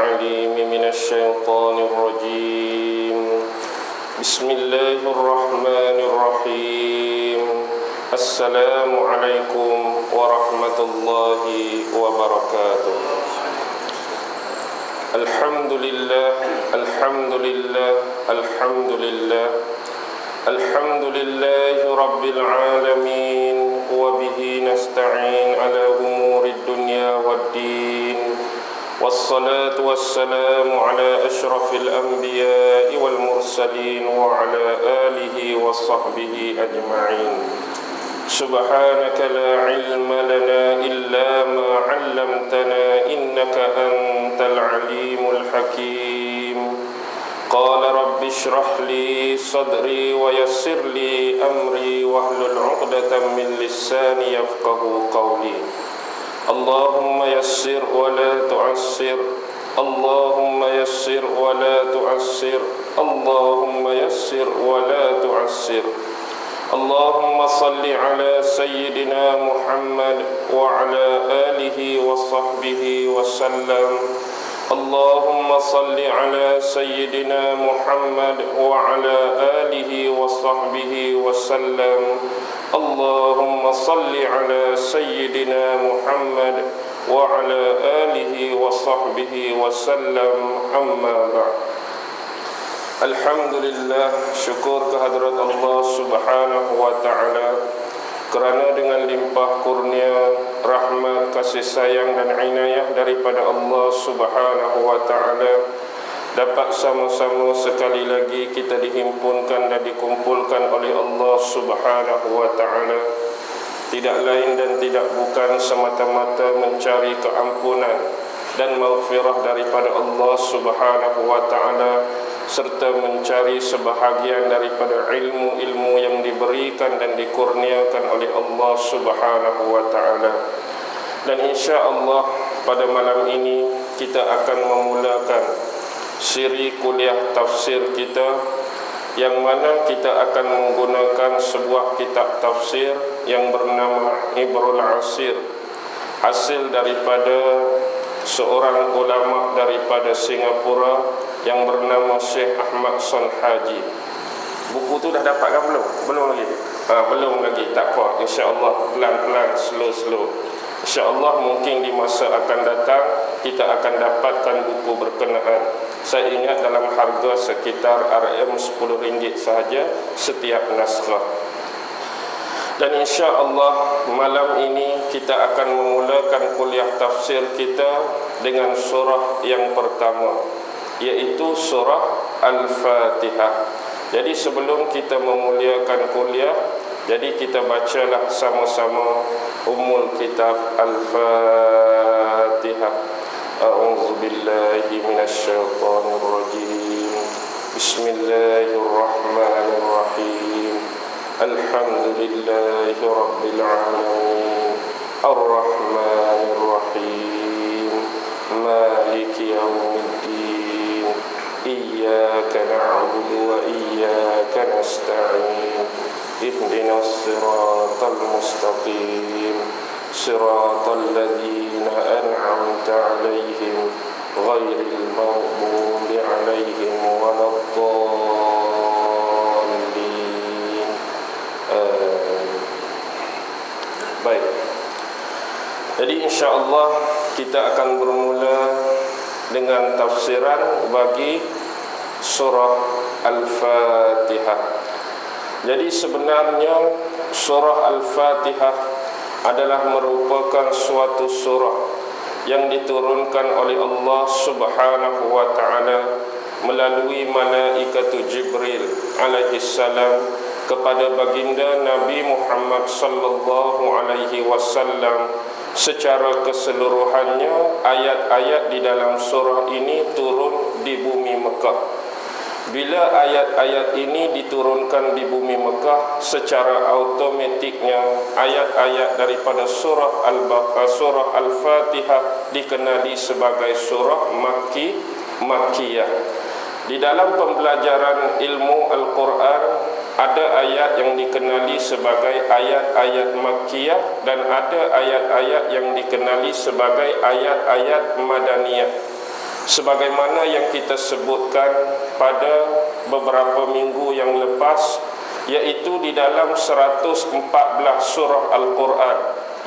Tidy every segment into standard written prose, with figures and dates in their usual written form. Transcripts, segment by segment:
العليم من الشيطان الرجيم بسم الله الرحمن الرحيم السلام عليكم ورحمة الله وبركاته الحمد لله الحمد لله الحمد لله الحمد لله رب العالمين وبه نستعين على أمور الدنيا والدين والصلاة والسلام على أشرف الأنبياء والمرسلين وعلى آله وصحبه أجمعين سبحانك لا علم لنا إلا ما علمتنا إنك أنت العليم الحكيم قال رب اشرح لي صدري ويسر لي أمري واحلل عقدة من لساني يفقه قولي اللهم يسر ولا تعسر اللهم يسر ولا تعسر اللهم يسر ولا تعسر اللهم صل على سيدنا محمد وعلى آله وصحبه وسلم اللهم صل على سيدنا محمد وعلى آله وصحبه وسلم اللهم صل على سيدنا محمد وعلى آله وصحبه وسلم أما بعد Alhamdulillah, syukur kehadrat Allah subhanahu wa ta'ala kerana dengan limpah kurnia, rahmat, kasih sayang dan inayah daripada Allah subhanahu wa ta'ala dapat sama-sama sekali lagi kita dihimpunkan dan dikumpulkan oleh Allah subhanahu wa ta'ala. Tidak lain dan tidak bukan semata-mata mencari keampunan dan maghfirah daripada Allah subhanahu wa ta'ala serta mencari sebahagian daripada ilmu-ilmu yang diberikan dan dikurniakan oleh Allah subhanahu wa ta'ala. Dan insya-Allah pada malam ini kita akan memulakan siri kuliah tafsir kita, yang mana kita akan menggunakan sebuah kitab tafsir yang bernama Ibrul Asir, hasil daripada seorang ulama daripada Singapura yang bernama Syekh Ahmad Son Haji. Buku tu dah dapat kan belum? Belum lagi? Belum lagi, tak apa. InsyaAllah pelan-pelan, slow-slow. InsyaAllah mungkin di masa akan datang kita akan dapatkan buku berkenaan. Saya ingat dalam harga sekitar RM10 sahaja setiap naskah. Dan insya-Allah malam ini kita akan memulakan kuliah tafsir kita dengan surah yang pertama, yaitu surah Al-Fatihah. Jadi sebelum kita memuliakan kuliah, jadi kita bacalah sama-sama ummul kitab Al-Fatihah. A'udzu billahi minasyaitonir rajim. Bismillahirrahmanirrahim. Alhamdulillahi rabbil alamin. Ar-Rahmanir Rahim. Maliki yaumiddin. Iyyaka na'budu wa iyyaka nasta'in. Ihdinas siratal mustaqim. Siratal ladzina an'amta 'alaihim ghairil maghdubi 'alaihim waladdallin. Baik. Jadi insya-Allah kita akan bermula dengan tafsiran bagi surah Al-Fatihah. Jadi sebenarnya surah Al-Fatihah adalah merupakan suatu surah yang diturunkan oleh Allah subhanahu wa ta'ala melalui malaikat Jibril alaihi salam kepada baginda Nabi Muhammad sallallahu alaihi wasallam. Secara keseluruhannya ayat-ayat di dalam surah ini turun di bumi Mekah. Bila ayat-ayat ini diturunkan di bumi Mekah, secara automatiknya ayat-ayat daripada surah Al-Fatihah dikenali sebagai surah Makkiyah. Di dalam pembelajaran ilmu Al-Quran ada ayat yang dikenali sebagai ayat-ayat Makkiyah dan ada ayat-ayat yang dikenali sebagai ayat-ayat Madaniyah. sebagaimana yang kita sebutkan pada beberapa minggu yang lepas, yaitu di dalam 114 surah Al-Quran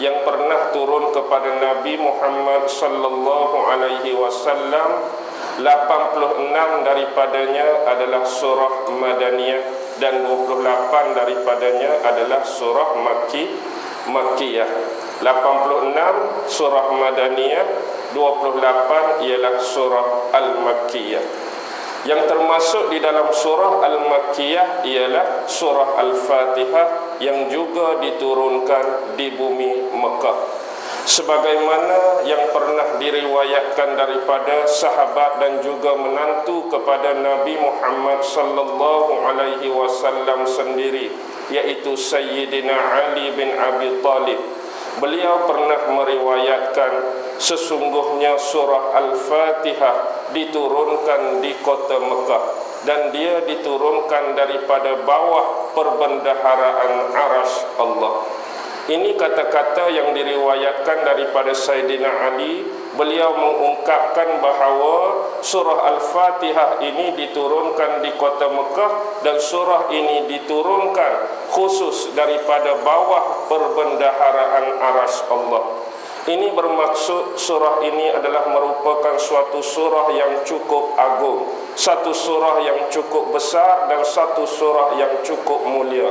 yang pernah turun kepada Nabi Muhammad sallallahu alaihi wasallam, 86 daripadanya adalah surah Madaniyah dan 28 daripadanya adalah surah Makkiyah. 86 surah Madaniyah, 28 ialah surah Al-Makkiyah. Yang termasuk di dalam surah Al-Makkiyah ialah surah Al-Fatihah yang juga diturunkan di bumi Mekah. Sebagaimana yang pernah diriwayatkan daripada sahabat dan juga menantu kepada Nabi Muhammad sallallahu alaihi wasallam sendiri, yaitu Sayyidina Ali bin Abi Talib. Beliau pernah meriwayatkan sesungguhnya surah Al-Fatihah diturunkan di kota Mekah dan dia diturunkan daripada bawah perbendaharaan Arasy Allah. Ini kata-kata yang diriwayatkan daripada Sayyidina Ali. Beliau mengungkapkan bahawa surah Al-Fatihah ini diturunkan di kota Mekah dan surah ini diturunkan khusus daripada bawah perbendaharaan Arasy Allah. Ini bermaksud surah ini adalah merupakan suatu surah yang cukup agung, satu surah yang cukup besar dan satu surah yang cukup mulia.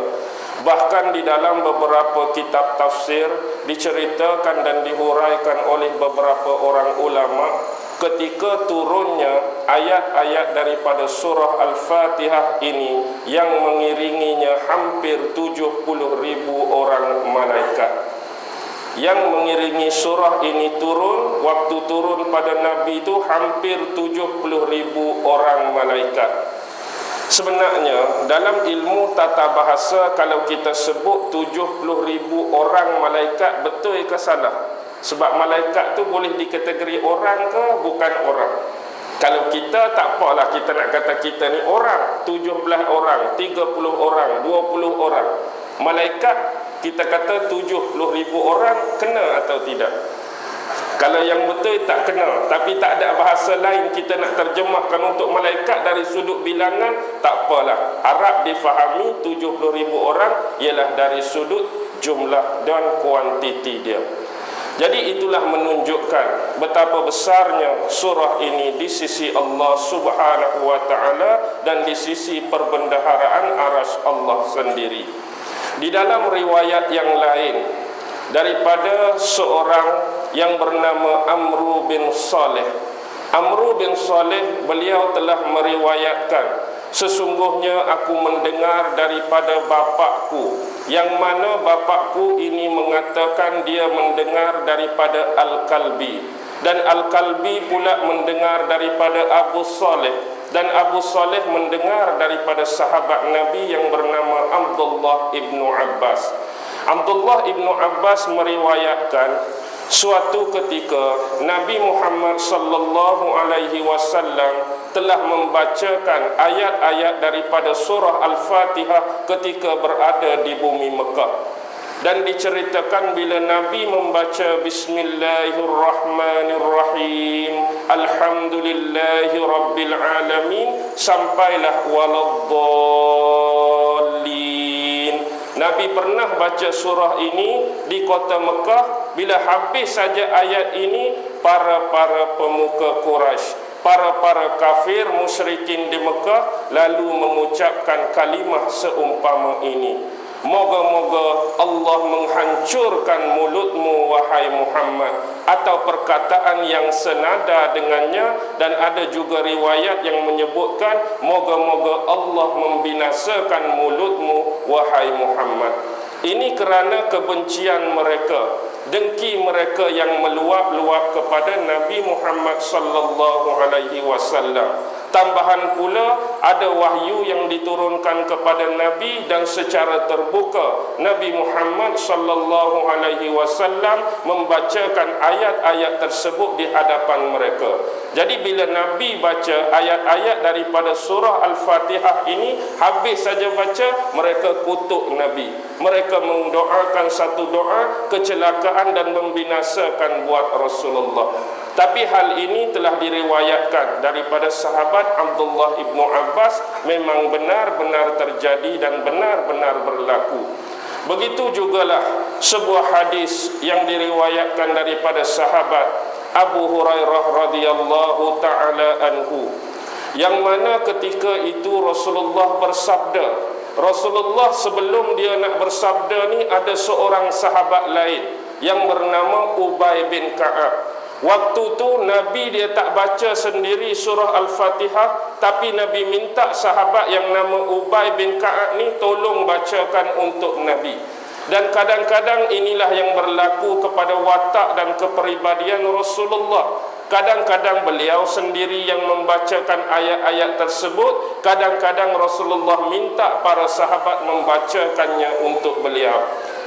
Bahkan di dalam beberapa kitab tafsir diceritakan dan dihuraikan oleh beberapa orang ulama, ketika turunnya ayat-ayat daripada surah Al-Fatihah ini yang mengiringinya hampir 70.000 orang malaikat. Yang mengiringi surah ini turun, waktu turun pada Nabi itu hampir 70.000 orang malaikat. Sebenarnya dalam ilmu tata bahasa, kalau kita sebut 70.000 orang malaikat, betul ke salah? Sebab malaikat tu boleh dikategori orang ke bukan orang. Kalau kita tak apalah, kita nak kata kita ni orang, 17 orang, 30 orang, 20 orang. Malaikat kita kata 70.000 orang, kena atau tidak? Kalau yang betul tak kena, tapi tak ada bahasa lain kita nak terjemahkan untuk malaikat dari sudut bilangan, tak apalah. Arab difahami 70.000 orang ialah dari sudut jumlah dan kuantiti dia. Jadi itulah menunjukkan betapa besarnya surah ini di sisi Allah Subhanahu wa taala dan di sisi perbendaharaan Arasy Allah sendiri. Di dalam riwayat yang lain daripada seorang yang bernama Amru bin Saleh. Amru bin Saleh, beliau telah meriwayatkan, sesungguhnya aku mendengar daripada bapakku, yang mana bapakku ini mengatakan dia mendengar daripada Al-Kalbi, dan Al-Kalbi pula mendengar daripada Abu Saleh, dan Abu Saleh mendengar daripada sahabat Nabi yang bernama Abdullah ibnu Abbas. Abdullah ibnu Abbas meriwayatkan, suatu ketika Nabi Muhammad sallallahu alaihi wasallam telah membacakan ayat-ayat daripada surah Al-Fatihah ketika berada di bumi Mekah. Dan diceritakan bila Nabi membaca Bismillahirrahmanirrahim, Alhamdulillahi Rabbil Alamin, sampailah waladdallin. Nabi pernah baca surah ini di kota Mekah. Bila habis saja ayat ini, para pemuka Quraisy, para kafir musyrikin di Mekah lalu mengucapkan kalimah seumpama ini, moga-moga Allah menghancurkan mulutmu wahai Muhammad, atau perkataan yang senada dengannya. Dan ada juga riwayat yang menyebutkan, moga-moga Allah membinasakan mulutmu wahai Muhammad. Ini kerana kebencian mereka, dengki mereka yang meluap-luap kepada Nabi Muhammad sallallahu alaihi wasallam. Tambahan pula ada wahyu yang diturunkan kepada Nabi dan secara terbuka Nabi Muhammad sallallahu alaihi wasallam membacakan ayat-ayat tersebut di hadapan mereka. Jadi bila Nabi baca ayat-ayat daripada surah Al-Fatihah ini, habis saja baca, mereka kutuk Nabi. Mereka mendoakan satu doa kecelakaan dan membinasakan buat Rasulullah. Tapi hal ini telah diriwayatkan daripada sahabat Abdullah ibnu Abbas, memang benar-benar terjadi dan benar-benar berlaku. Begitu jugalah sebuah hadis yang diriwayatkan daripada sahabat Abu Hurairah radhiyallahu taala anhu, yang mana ketika itu Rasulullah bersabda, Rasulullah sebelum dia nak bersabda ni, ada seorang sahabat lain yang bernama Ubay bin Ka'ab. Waktu tu Nabi dia tak baca sendiri surah Al-Fatihah, tapi Nabi minta sahabat yang nama Ubay bin Ka'ab ni tolong bacakan untuk Nabi. Dan kadang-kadang inilah yang berlaku kepada watak dan kepribadian Rasulullah. Kadang-kadang beliau sendiri yang membacakan ayat-ayat tersebut, kadang-kadang Rasulullah minta para sahabat membacakannya untuk beliau.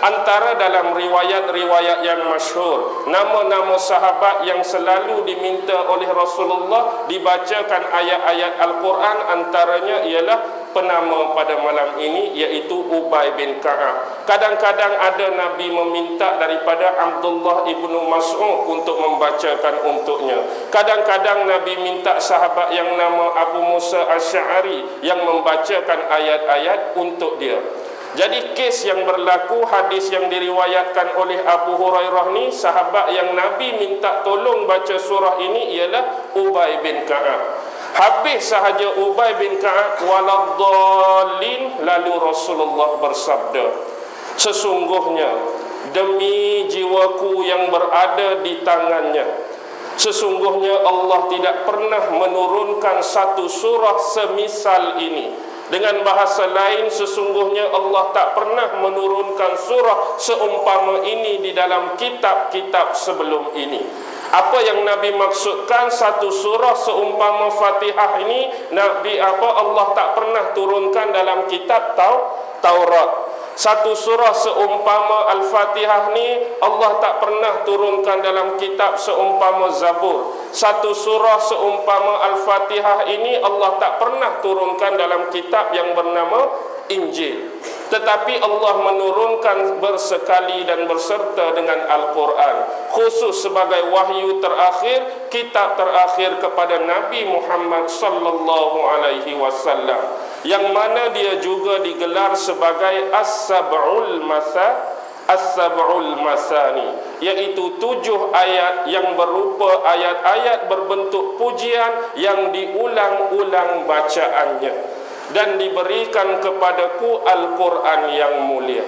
Antara dalam riwayat-riwayat yang masyhur, nama-nama sahabat yang selalu diminta oleh Rasulullah dibacakan ayat-ayat Al-Quran, antaranya ialah penama pada malam ini, iaitu Ubay bin Ka'ab. Kadang-kadang ada Nabi meminta daripada Abdullah ibnu Mas'ud untuk membacakan untuknya. Kadang-kadang Nabi minta sahabat yang nama Abu Musa Asy'ari yang membacakan ayat-ayat untuk dia. Jadi kes yang berlaku, hadis yang diriwayatkan oleh Abu Hurairah ni, sahabat yang Nabi minta tolong baca surah ini ialah Ubay bin Ka'ab. Habis sahaja Ubay bin Ka'ab waladdallin, lalu Rasulullah bersabda, sesungguhnya demi jiwaku yang berada di tangannya, sesungguhnya Allah tidak pernah menurunkan satu surah semisal ini. Dengan bahasa lain, sesungguhnya Allah tak pernah menurunkan surah seumpama ini di dalam kitab-kitab sebelum ini. Apa yang Nabi maksudkan satu surah seumpama Fatihah ini, Allah tak pernah turunkan dalam kitab Taurat. Satu surah seumpama Al-Fatihah ni Allah tak pernah turunkan dalam kitab seumpama Zabur. Satu surah seumpama Al-Fatihah ini Allah tak pernah turunkan dalam kitab yang bernama Injil. Tetapi Allah menurunkan bersekali dan berserta dengan Al-Quran, khusus sebagai wahyu terakhir, kitab terakhir kepada Nabi Muhammad sallallahu alaihi wasallam, yang mana dia juga digelar sebagai As-Sab'ul Masani, iaitu 7 ayat yang berupa ayat-ayat berbentuk pujian yang diulang-ulang bacaannya, dan diberikan kepadaku Al-Quran yang mulia.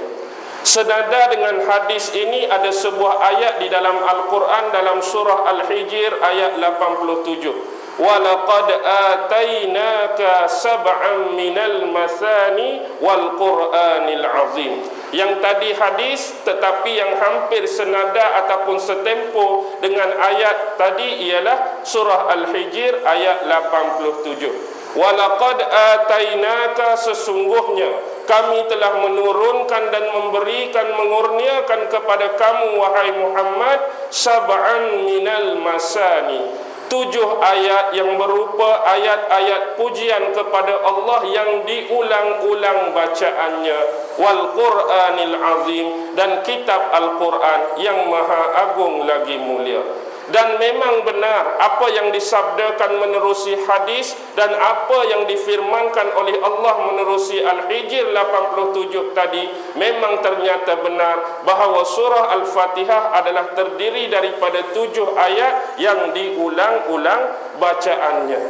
Senada dengan hadis ini, ada sebuah ayat di dalam Al-Quran dalam surah Al-Hijr ayat 87. وَلَقَدْ آتَيْنَاكَ سَبْعًا مِنَ الْمَثَانِي وَالْقُرْآنِ الْعَظِيمِ. Yang tadi hadis, tetapi yang hampir senada ataupun setempo dengan ayat tadi ialah surah Al-Hijr ayat 87. Walaqad atainaka, sesungguhnya kami telah menurunkan dan memberikan, mengurniakan kepada kamu wahai Muhammad, sab'an minal masani, 7 ayat yang berupa ayat-ayat pujian kepada Allah yang diulang-ulang bacaannya, wal Qur'anil azim, dan kitab Al-Quran yang maha agung lagi mulia. Dan memang benar apa yang disabdakan menerusi hadis dan apa yang difirmankan oleh Allah menerusi Al-Hijr 87 tadi, memang ternyata benar bahawa surah Al-Fatihah adalah terdiri daripada 7 ayat yang diulang-ulang bacaannya.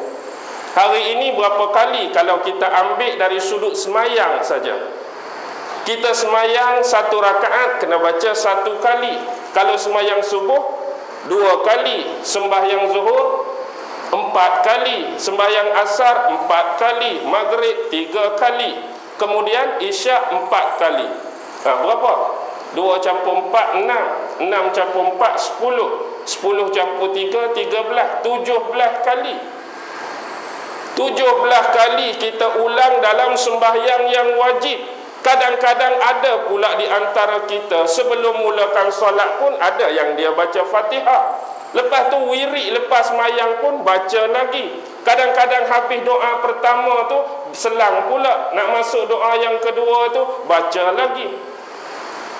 Hari ini berapa kali kalau kita ambil dari sudut semayang saja, kita semayang 1 rakaat kena baca 1 kali. Kalau semayang subuh 2 kali, sembahyang zuhur 4 kali, sembahyang asar 4 kali, maghrib 3 kali, kemudian isyak 4 kali. Berapa? 2 campur 4, 6, 6 campur 4, 10, 10 campur 3, 13, 17 kali. 17 kali kita ulang dalam sembahyang yang wajib. Kadang-kadang ada pula di antara kita sebelum mulakan solat pun ada yang dia baca Fatihah. Lepas tu wirid lepas mayang pun baca lagi. Kadang-kadang habis doa pertama tu selang pula, nak masuk doa yang kedua tu baca lagi.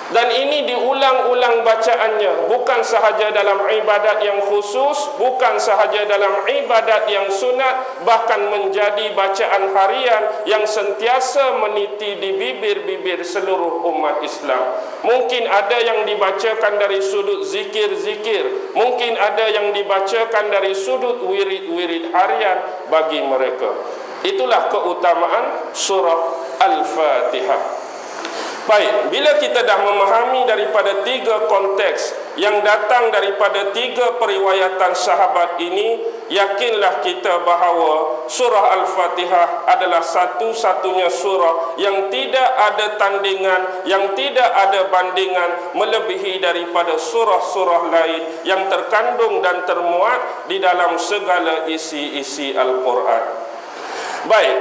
Dan ini diulang-ulang bacaannya, bukan sahaja dalam ibadat yang khusus, bukan sahaja dalam ibadat yang sunat, bahkan menjadi bacaan harian yang sentiasa meniti di bibir-bibir seluruh umat Islam. Mungkin ada yang dibacakan dari sudut zikir-zikir, mungkin ada yang dibacakan dari sudut wirid-wirid harian bagi mereka. Itulah keutamaan surah Al-Fatihah. Baik, bila kita dah memahami daripada 3 konteks yang datang daripada 3 periwayatan sahabat ini, yakinlah kita bahawa surah Al-Fatihah adalah satu-satunya surah yang tidak ada tandingan, yang tidak ada bandingan melebihi daripada surah-surah lain yang terkandung dan termuat di dalam segala isi-isi Al-Quran. Baik,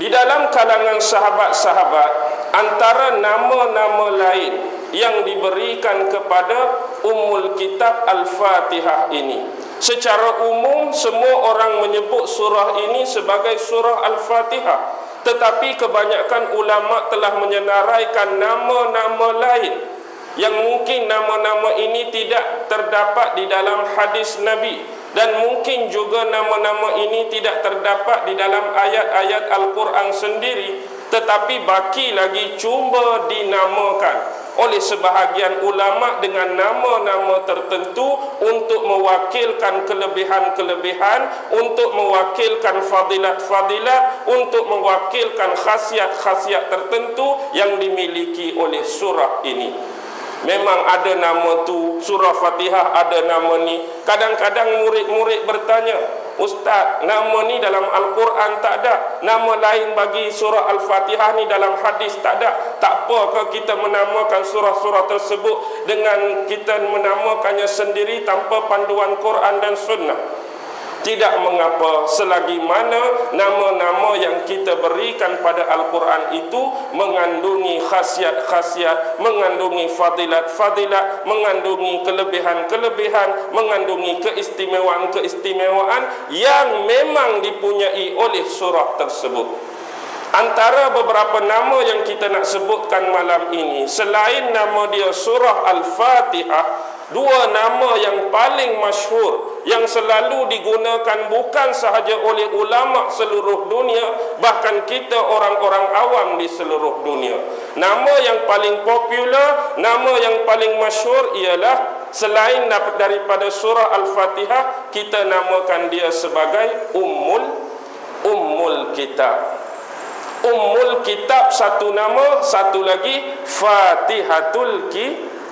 di dalam kalangan sahabat-sahabat, antara nama-nama lain yang diberikan kepada Ummul Kitab Al-Fatihah ini, secara umum semua orang menyebut surah ini sebagai surah Al-Fatihah, tetapi kebanyakan ulama telah menyenaraikan nama-nama lain yang mungkin nama-nama ini tidak terdapat di dalam hadis Nabi, dan mungkin juga nama-nama ini tidak terdapat di dalam ayat-ayat Al-Quran sendiri, tetapi baki lagi cuba dinamakan oleh sebahagian ulama dengan nama-nama tertentu untuk mewakilkan kelebihan-kelebihan, untuk mewakilkan fadilat-fadilat, untuk mewakilkan khasiat-khasiat tertentu yang dimiliki oleh surah ini. Memang ada nama tu, surah Fatihah ada nama ni. Kadang-kadang murid-murid bertanya, Ustaz, nama ni dalam Al-Quran tak ada, nama lain bagi surah Al-Fatihah ni dalam hadis tak ada. Tak apakah kita menamakan surah-surah tersebut dengan kita menamakannya sendiri tanpa panduan Quran dan Sunnah? Tidak mengapa, selagi mana nama-nama yang kita berikan pada Al-Quran itu mengandungi khasiat-khasiat, mengandungi fadilat-fadilat, mengandungi kelebihan-kelebihan, mengandungi keistimewaan-keistimewaan yang memang dipunyai oleh surah tersebut. Antara beberapa nama yang kita nak sebutkan malam ini, selain nama dia surah Al-Fatihah, 2 nama yang paling masyhur yang selalu digunakan bukan sahaja oleh ulama seluruh dunia, bahkan kita orang-orang awam di seluruh dunia. Nama yang paling popular, nama yang paling masyhur ialah, selain daripada surah Al-Fatihah, kita namakan dia sebagai Ummul Kitab. Ummul Kitab satu nama, satu lagi Fatihatul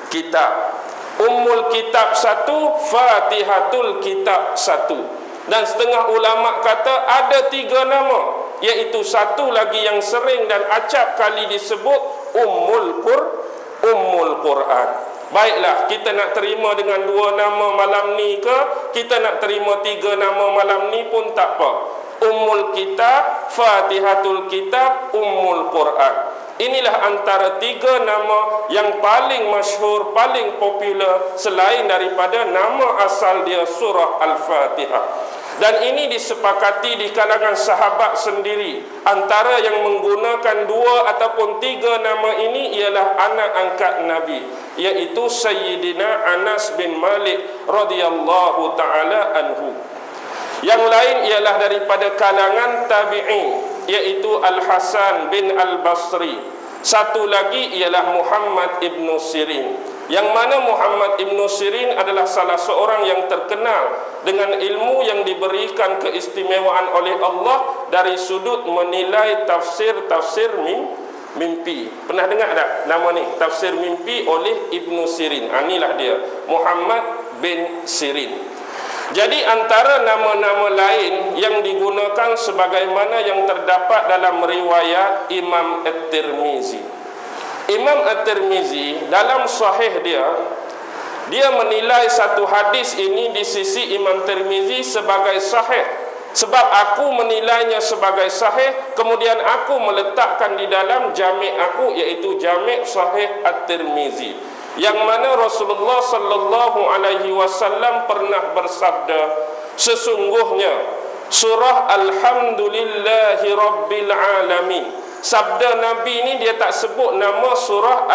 Kitab. Ummul Kitab satu, Fatihatul Kitab satu. Dan setengah ulama kata ada 3 nama, iaitu satu lagi yang sering dan acap kali disebut Ummul Quran. Baiklah, kita nak terima dengan 2 nama malam ni ke, kita nak terima 3 nama malam ni pun tak apa. Ummul Kitab, Fatihatul Kitab, Ummul Quran. Inilah antara 3 nama yang paling masyhur, paling popular selain daripada nama asal dia surah Al-Fatihah. Dan ini disepakati di kalangan sahabat sendiri. Antara yang menggunakan 2 ataupun 3 nama ini ialah anak angkat Nabi, iaitu Sayyidina Anas bin Malik radhiyallahu taala anhu. Yang lain ialah daripada kalangan tabi'in, iaitu Al-Hasan bin Al-Basri. Satu lagi ialah Muhammad ibn Sirin, yang mana Muhammad ibn Sirin adalah salah seorang yang terkenal dengan ilmu yang diberikan keistimewaan oleh Allah dari sudut menilai tafsir mimpi. Pernah dengar tak nama ni? Tafsir mimpi oleh Ibn Sirin. Inilah dia, Muhammad bin Sirin. Jadi antara nama-nama lain yang digunakan sebagaimana yang terdapat dalam riwayat Imam At-Tirmizi. Imam At-Tirmizi dalam sahih dia menilai satu hadis ini di sisi Imam Tirmizi sebagai sahih. Sebab aku menilainya sebagai sahih, kemudian aku meletakkan di dalam jami' aku, iaitu Jami' Sahih At-Tirmizi, yang mana Rasulullah sallallahu alaihi wasallam pernah bersabda, sesungguhnya surah Alhamdulillahi Rabbil Alamin, sabda Nabi ini dia tak sebut nama surah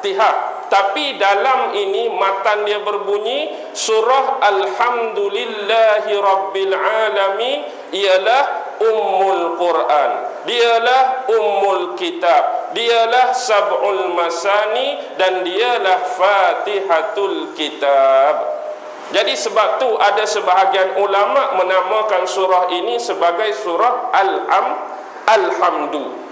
Al-Fatihah. Tapi dalam ini matan dia berbunyi surah Alhamdulillahi Rabbil Alamin ialah Ummul Quran, dialah Ummul Kitab, dialah Sab'ul Masani, dan dialah Fatihatul Kitab. Jadi sebab tu ada sebahagian ulama menamakan surah ini sebagai surah Alhamdu.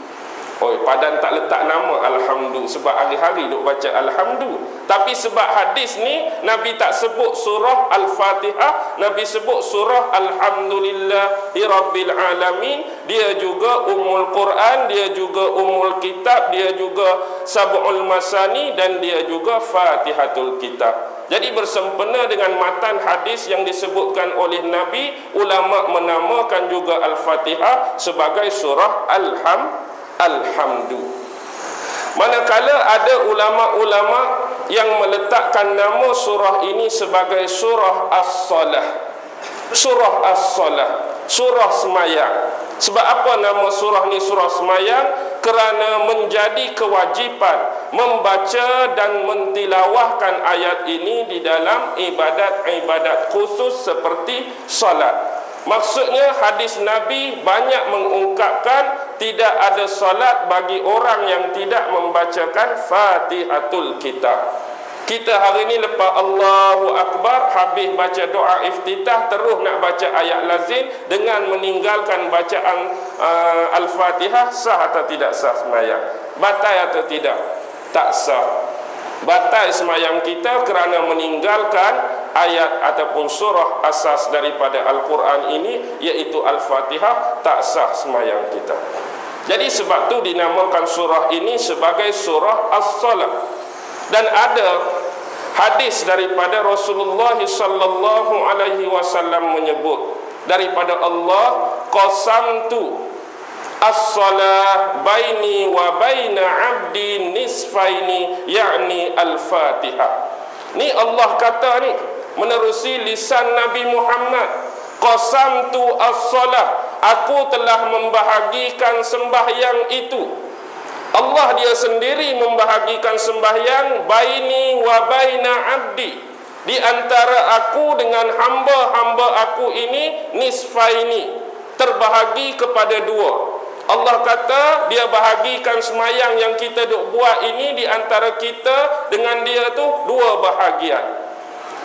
Oh, Padan tak letak nama Alhamdu sebab hari-hari duk baca Alhamdu. Tapi sebab hadis ni Nabi tak sebut surah Al-Fatihah, Nabi sebut surah Alhamdulillahi Rabbil Alamin. Dia juga Ummul Quran, dia juga Ummul Kitab, dia juga Sab'ul Masani, dan dia juga Fatihatul Kitab. Jadi bersempena dengan matan hadis yang disebutkan oleh Nabi, ulama menamakan juga Al-Fatihah sebagai surah Alhamdu. Manakala ada ulama-ulama yang meletakkan nama surah ini sebagai surah As-Salah. Surah As-Salah, surah semayang. Sebab apa nama surah ni surah semayang? Kerana menjadi kewajipan membaca dan mentilawahkan ayat ini di dalam ibadat-ibadat khusus seperti salat. Maksudnya hadis Nabi banyak mengungkapkan tidak ada salat bagi orang yang tidak membacakan Fatihatul Kitab. Kita hari ni lepas Allahu Akbar, habis baca doa iftitah, terus nak baca ayat lazim dengan meninggalkan bacaan Al-Fatihah, sah atau tidak sah semayang? Batal atau tidak? Tak sah. Batal semayang kita kerana meninggalkan ayat ataupun surah asas daripada Al-Quran ini, iaitu Al-Fatihah. Tak sah semayang kita. Jadi sebab tu dinamakan surah ini sebagai surah As-Salah. Dan ada hadis daripada Rasulullah sallallahu alaihi wasallam menyebut daripada Allah, qasamtu as-salah baini wa baina abdi nisfaini, yakni al-Fatihah. Ni Allah kata ni menerusi lisan Nabi Muhammad, qasamtu as-salah, aku telah membahagikan sembahyang itu. Allah dia sendiri membahagikan sembahyang baini wa baina abdi, di antara aku dengan hamba-hamba aku ini, nisfaini, terbahagi kepada dua. Allah kata dia bahagikan semayang yang kita duk buat ini di antara kita dengan dia tu dua bahagian,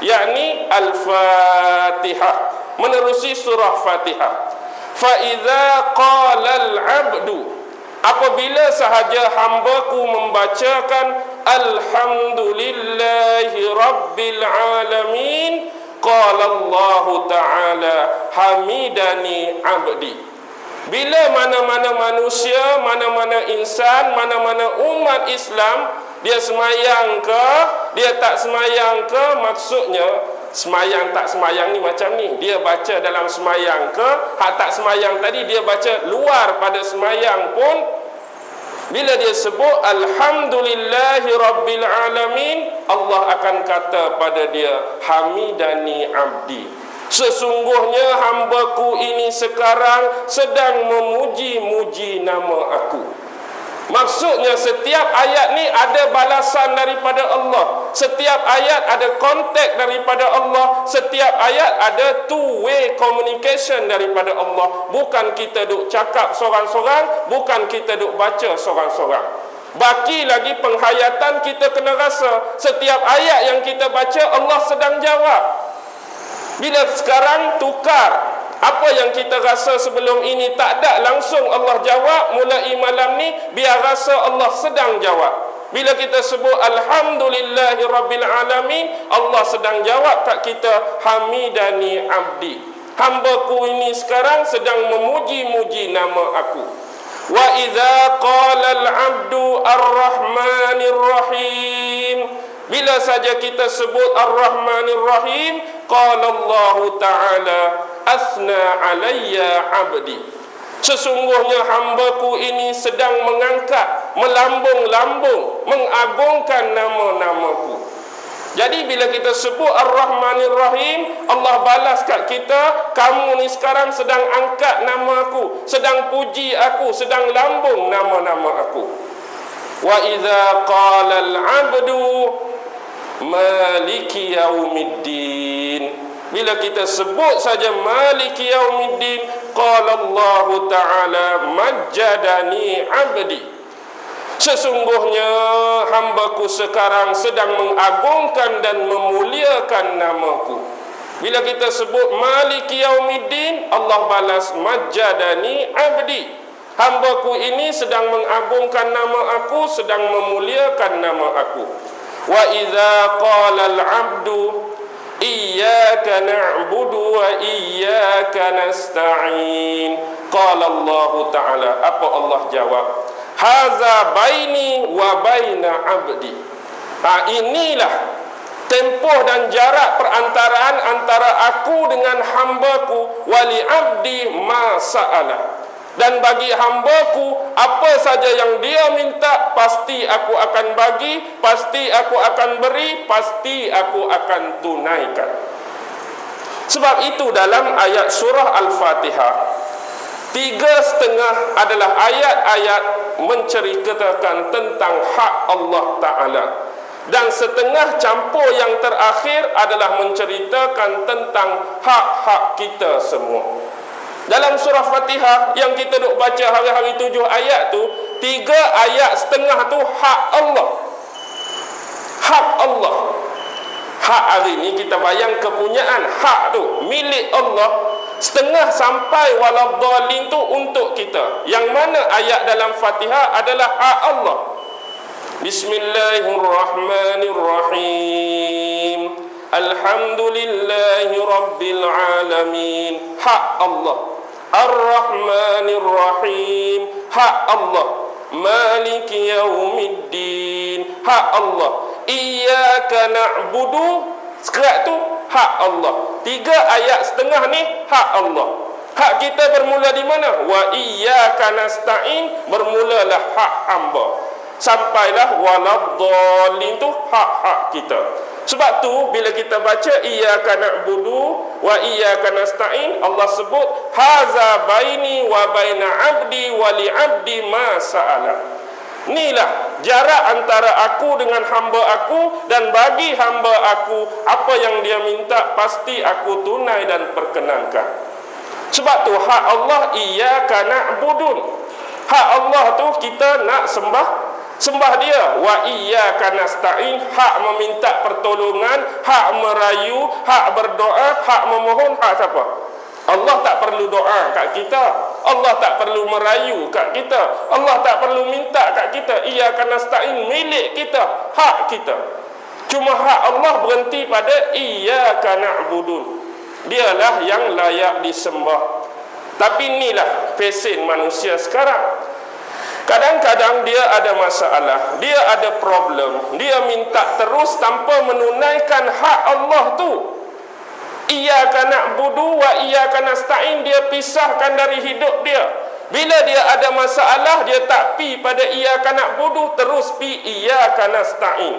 yakni Al-Fatihah, menerusi surah Fatihah. Fa idza qala al-'abdu, apabila sahaja hambaku membacakan Alhamdulillahi Rabbil Alamin, qala Allah Ta'ala hamidani abdi. Bila mana-mana manusia, mana-mana insan, mana-mana umat Islam, dia semayang ke, dia tak semayang ke, maksudnya semayang tak semayang ni macam ni, dia baca dalam semayang ke, hak tak semayang tadi dia baca luar pada semayang pun, bila dia sebut Alhamdulillahi Rabbil Alamin, Allah akan kata pada dia hamidani abdi, sesungguhnya hambaku ini sekarang sedang memuji-muji nama aku. Maksudnya setiap ayat ni ada balasan daripada Allah, setiap ayat ada kontak daripada Allah, setiap ayat ada two-way communication daripada Allah. Bukan kita duk cakap sorang-sorang, bukan kita duk baca sorang-sorang. Baki lagi penghayatan, kita kena rasa setiap ayat yang kita baca Allah sedang jawab. Bila sekarang tukar, apa yang kita rasa sebelum ini tak ada langsung Allah jawab, mulai malam ni biar rasa Allah sedang jawab. Bila kita sebut Alhamdulillahi Rabbil Alamin, Allah sedang jawab kat kita hamidani abdi, hambaku ini sekarang sedang memuji-muji nama aku. Wa idza qala al-'abdu ar-rahmanir rahim, bila saja kita sebut Ar-Rahmanir Rahim, qala Allah Ta'ala asna alayya abdi, sesungguhnya hambaku ini sedang mengangkat, melambung-lambung, mengagungkan nama-namaku. Jadi bila kita sebut Ar-Rahmanir Rahim, Allah balas kat kita, kamu ni sekarang sedang angkat nama aku, sedang puji aku, sedang lambung nama-nama aku. Wa idza qala al-'abdu maliki yaumiddin, bila kita sebut saja maliki yaumiddin, qala Allah Ta'ala majjadani 'abdi, sesungguhnya hambaku sekarang sedang mengagungkan dan memuliakan namaku. Bila kita sebut maliki yaumiddin, Allah balas majjadani 'abdi, hambaku ini sedang mengagungkan nama aku, sedang memuliakan nama aku. Wa idza qala al-'abdu iyyaka na'budu wa iyyaka nasta'in, qala Allah Ta'ala, apa Allah jawab? Haza baini wa baina 'abdi. Inilah tempoh dan jarak perantaraan antara aku dengan hambaku. Wali 'abdi ma sa'ala, dan bagi hambaku apa saja yang dia minta, pasti aku akan bagi, pasti aku akan beri, pasti aku akan tunaikan. Sebab itu dalam ayat surah Al-Fatihah, 3,5 adalah ayat-ayat menceritakan tentang hak Allah Ta'ala, dan setengah campur yang terakhir adalah menceritakan tentang hak-hak kita semua. Dalam surah Fatihah yang kita duk baca hari-hari 7 ayat tu, 3 ayat setengah tu hak Allah. Hak Allah. Hak hari ni kita bayang kepunyaan hak tu milik Allah. Setengah sampai waladhdallin tu untuk kita. Yang mana ayat dalam Fatihah adalah hak Allah. Bismillahirrahmanirrahim. Alhamdulillahi rabbil alamin. Hak Allah. Ar-Rahmanir Rahim, hak Allah. Maliki yaumiddin, hak Allah. Iyyaka na'budu, sekerat tu hak Allah. 3 ayat setengah ni hak Allah. Hak kita bermula di mana? Wa iyyaka nasta'in, bermulalah hak hamba. Sampailah waladhdallin tu hak-hak kita. Sebab tu bila kita baca iyyaka na'budu wa iyyaka nasta'in, Allah sebut haza baini wa baina 'abdi wa li 'abdi ma sa'ala. Inilah jarak antara aku dengan hamba aku, dan bagi hamba aku apa yang dia minta pasti aku tunai dan perkenankan. Sebab tu hak Allah iyyaka na'budun. Hak Allah tu kita nak sembah dia. Wa iyyaka nasta'in, hak meminta pertolongan, hak merayu, hak berdoa, hak memohon, hak siapa? Allah tak perlu doa kat kita, Allah tak perlu merayu kat kita, Allah tak perlu minta kat kita. Iyyaka nasta'in milik kita, hak kita. Cuma hak Allah berhenti pada iyyaka na'budun. Dialah yang layak disembah. Tapi inilah pesen manusia sekarang. Kadang-kadang dia ada masalah, dia ada problem, dia minta terus tanpa menunaikan hak Allah tu. Iyyaka na'budu wa iyyaka nasta'in, dia pisahkan dari hidup dia. Bila dia ada masalah, dia tak pi pada iyyaka na'budu, terus pi iyyaka nasta'in.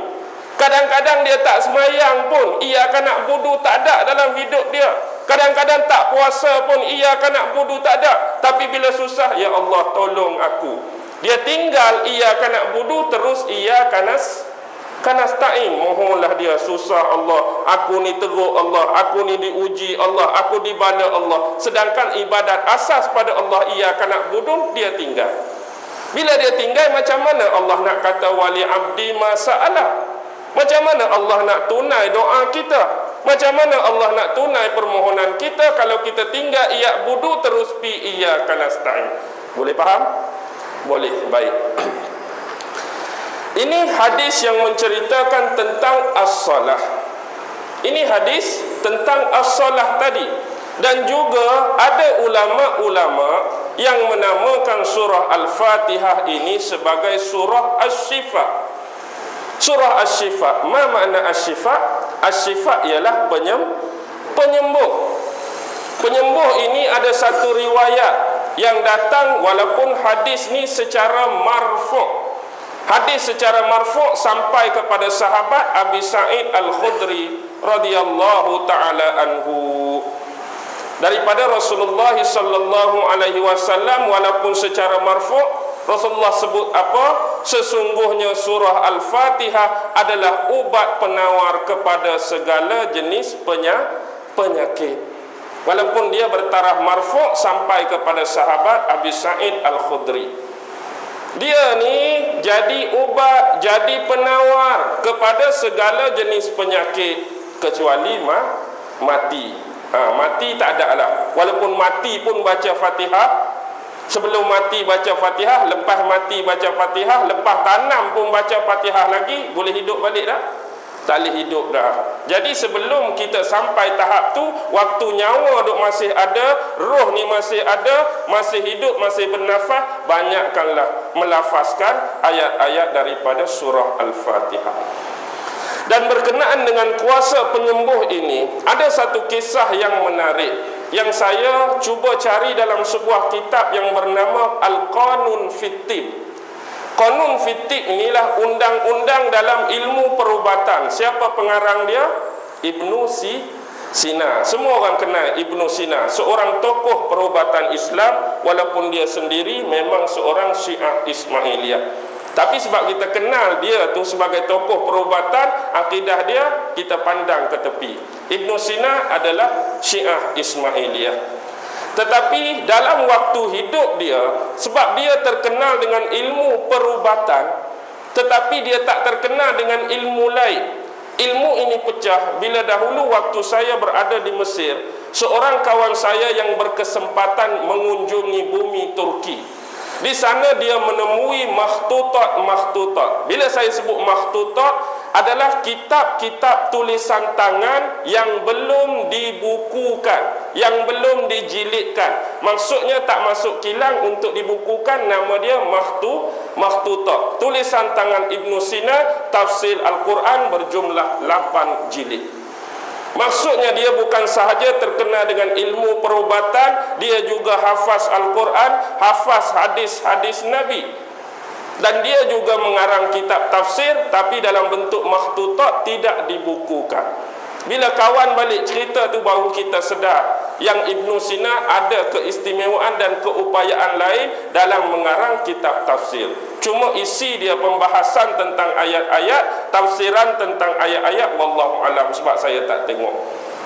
Kadang-kadang dia tak semayang pun, iyyaka na'budu tak ada dalam hidup dia. Kadang-kadang tak puasa pun, iyyaka na'budu tak ada. Tapi bila susah, ya Allah tolong aku, dia tinggal iyyaka na'budu, terus iyyaka nasta'in. Mohonlah dia, susah Allah, aku ni teruk Allah, aku ni diuji Allah, aku dibala Allah. Sedangkan ibadat asas pada Allah iyyaka na'budu dia tinggal. Bila dia tinggal, macam mana Allah nak kata wali abdi ma sa'ala? Macam mana Allah nak tunai doa kita? Macam mana Allah nak tunai permohonan kita kalau kita tinggal iya'budu terus pi iyyaka nasta'in? Boleh faham? Boleh, baik. Ini hadis yang menceritakan tentang as-salah. Ini hadis tentang as-salah tadi. Dan juga ada ulama-ulama yang menamakan surah Al-Fatihah ini sebagai surah Asy-Syifa. Surah Asy-Syifa. Ma makna Asy-Syifa? Asy-Syifa ialah penyembuh. Penyembuh ini ada satu riwayat yang datang, walaupun hadis ni secara marfu'. Hadis secara marfu' sampai kepada sahabat Abi Sa'id Al-Khudri radhiyallahu taala anhu. Daripada Rasulullah sallallahu alaihi wasallam, walaupun secara marfu', Rasulullah sebut apa? Sesungguhnya surah Al-Fatihah adalah ubat penawar kepada segala jenis penyakit. Walaupun dia bertaraf marfu' sampai kepada sahabat Abi Sa'id Al-Khudri. Dia ni jadi ubat, jadi penawar kepada segala jenis penyakit kecuali mati. Mati tak ada lah. Walaupun mati pun baca Fatihah. Sebelum mati baca Fatihah, lepas mati baca Fatihah, lepas tanam pun baca Fatihah lagi, boleh hidup balik dah? Tak boleh hidup dah. Jadi sebelum kita sampai tahap tu, waktu nyawa duk masih ada, roh ni masih ada, masih hidup, masih bernafas, banyakkanlah melafazkan ayat-ayat daripada surah Al-Fatihah. Dan berkenaan dengan kuasa penyembuh ini, ada satu kisah yang menarik yang saya cuba cari dalam sebuah kitab yang bernama Al-Qanun Fit-Tib. Qanun Fit-Tib inilah undang-undang dalam ilmu perubatan. Siapa pengarang dia? Ibnu Sina. Semua orang kenal Ibnu Sina, seorang tokoh perubatan Islam, walaupun dia sendiri memang seorang Syiah Ismailiyah. Tapi sebab kita kenal dia tu sebagai tokoh perubatan, akidah dia kita pandang ke tepi. Ibnu Sina adalah Syiah Ismailiyah. Tetapi dalam waktu hidup dia, sebab dia terkenal dengan ilmu perubatan, tetapi dia tak terkenal dengan ilmu lain. Ilmu ini pecah bila dahulu waktu saya berada di Mesir, seorang kawan saya yang berkesempatan mengunjungi bumi Turki. Di sana dia menemui makhtutat. Bila saya sebut makhtutat, adalah kitab-kitab tulisan tangan yang belum dibukukan, yang belum dijilidkan. Maksudnya tak masuk kilang untuk dibukukan, nama dia makhtutat. Tulisan tangan Ibnu Sina, tafsir Al-Quran berjumlah 8 jilid. Maksudnya dia bukan sahaja terkenal dengan ilmu perubatan, dia juga hafaz Al-Quran, hafaz hadis-hadis Nabi. Dan dia juga mengarang kitab tafsir, tapi dalam bentuk makhtutat, tidak dibukukan. Bila kawan balik cerita tu baru kita sedar yang Ibnu Sina ada keistimewaan dan keupayaan lain dalam mengarang kitab tafsir. Cuma isi dia pembahasan tentang ayat-ayat, tafsiran tentang ayat-ayat, wallahu alam, sebab saya tak tengok.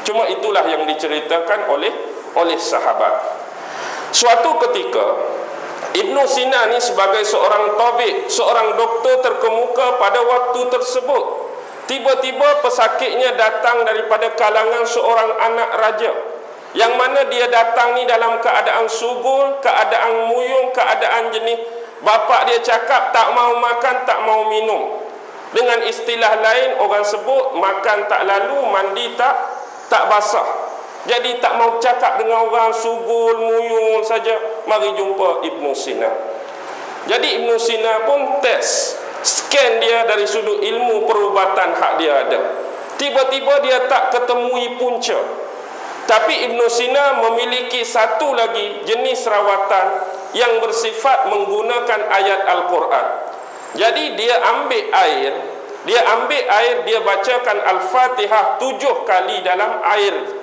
Cuma itulah yang diceritakan oleh sahabat. Suatu ketika Ibnu Sina ni sebagai seorang tabib, seorang doktor terkemuka pada waktu tersebut, tiba-tiba pesakitnya datang daripada kalangan seorang anak raja, yang mana dia datang ni dalam keadaan subul, keadaan muyung, keadaan jenis. Bapa dia cakap tak mau makan, tak mau minum. Dengan istilah lain orang sebut makan tak lalu, mandi tak basah. Jadi tak mau cakap dengan orang, subul, muyung saja. Mari jumpa Ibnu Sina. Jadi Ibnu Sina pun scan dia dari sudut ilmu perubatan hak dia ada. Tiba-tiba dia tak ketemui punca. Tapi Ibnu Sina memiliki satu lagi jenis rawatan yang bersifat menggunakan ayat Al-Quran. Jadi dia ambil air, dia bacakan Al-Fatihah 7 kali dalam air.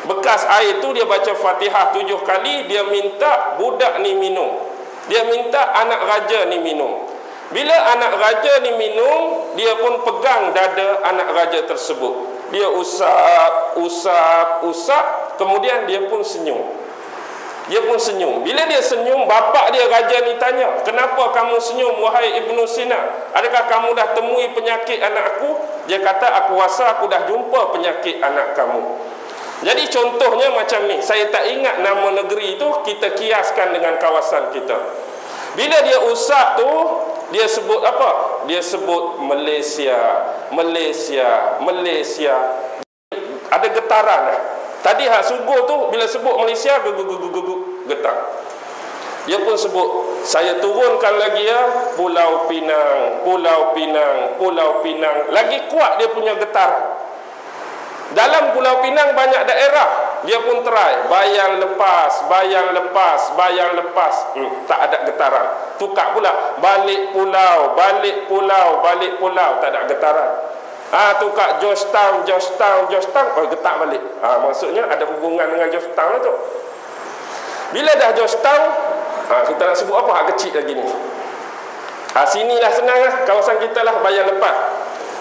Bekas air tu dia baca Fatihah 7 kali, dia minta budak ni minum. Dia minta anak raja ni minum. Bila anak raja ni minum, dia pun pegang dada anak raja tersebut. Dia usap, kemudian dia pun senyum. Bila dia senyum, bapa dia raja ni tanya, "Kenapa kamu senyum wahai Ibnu Sina? Adakah kamu dah temui penyakit anak aku?" Dia kata, "Aku rasa aku dah jumpa penyakit anak kamu." Jadi contohnya macam ni, saya tak ingat nama negeri itu, kita kiaskan dengan kawasan kita. Bila dia usap tu, dia sebut apa? Dia sebut Malaysia. Ada getaran. Tadi hak subuh tu bila sebut Malaysia getar. Dia pun sebut, "Saya turunkan lagi ya, Pulau Pinang. Lagi kuat dia punya getaran. Dalam Pulau Pinang banyak daerah. Dia pun try, bayang lepas. Tak ada getaran. Tukar pula, balik pulau, tak ada getaran. Tukar Georgetown, getak balik. Maksudnya ada hubungan dengan Georgetown tu. Bila dah Georgetown, Kita nak sebut apa hak kecil lagi ni? Sinilah senang lah, kawasan kita lah, Bayan Lepas.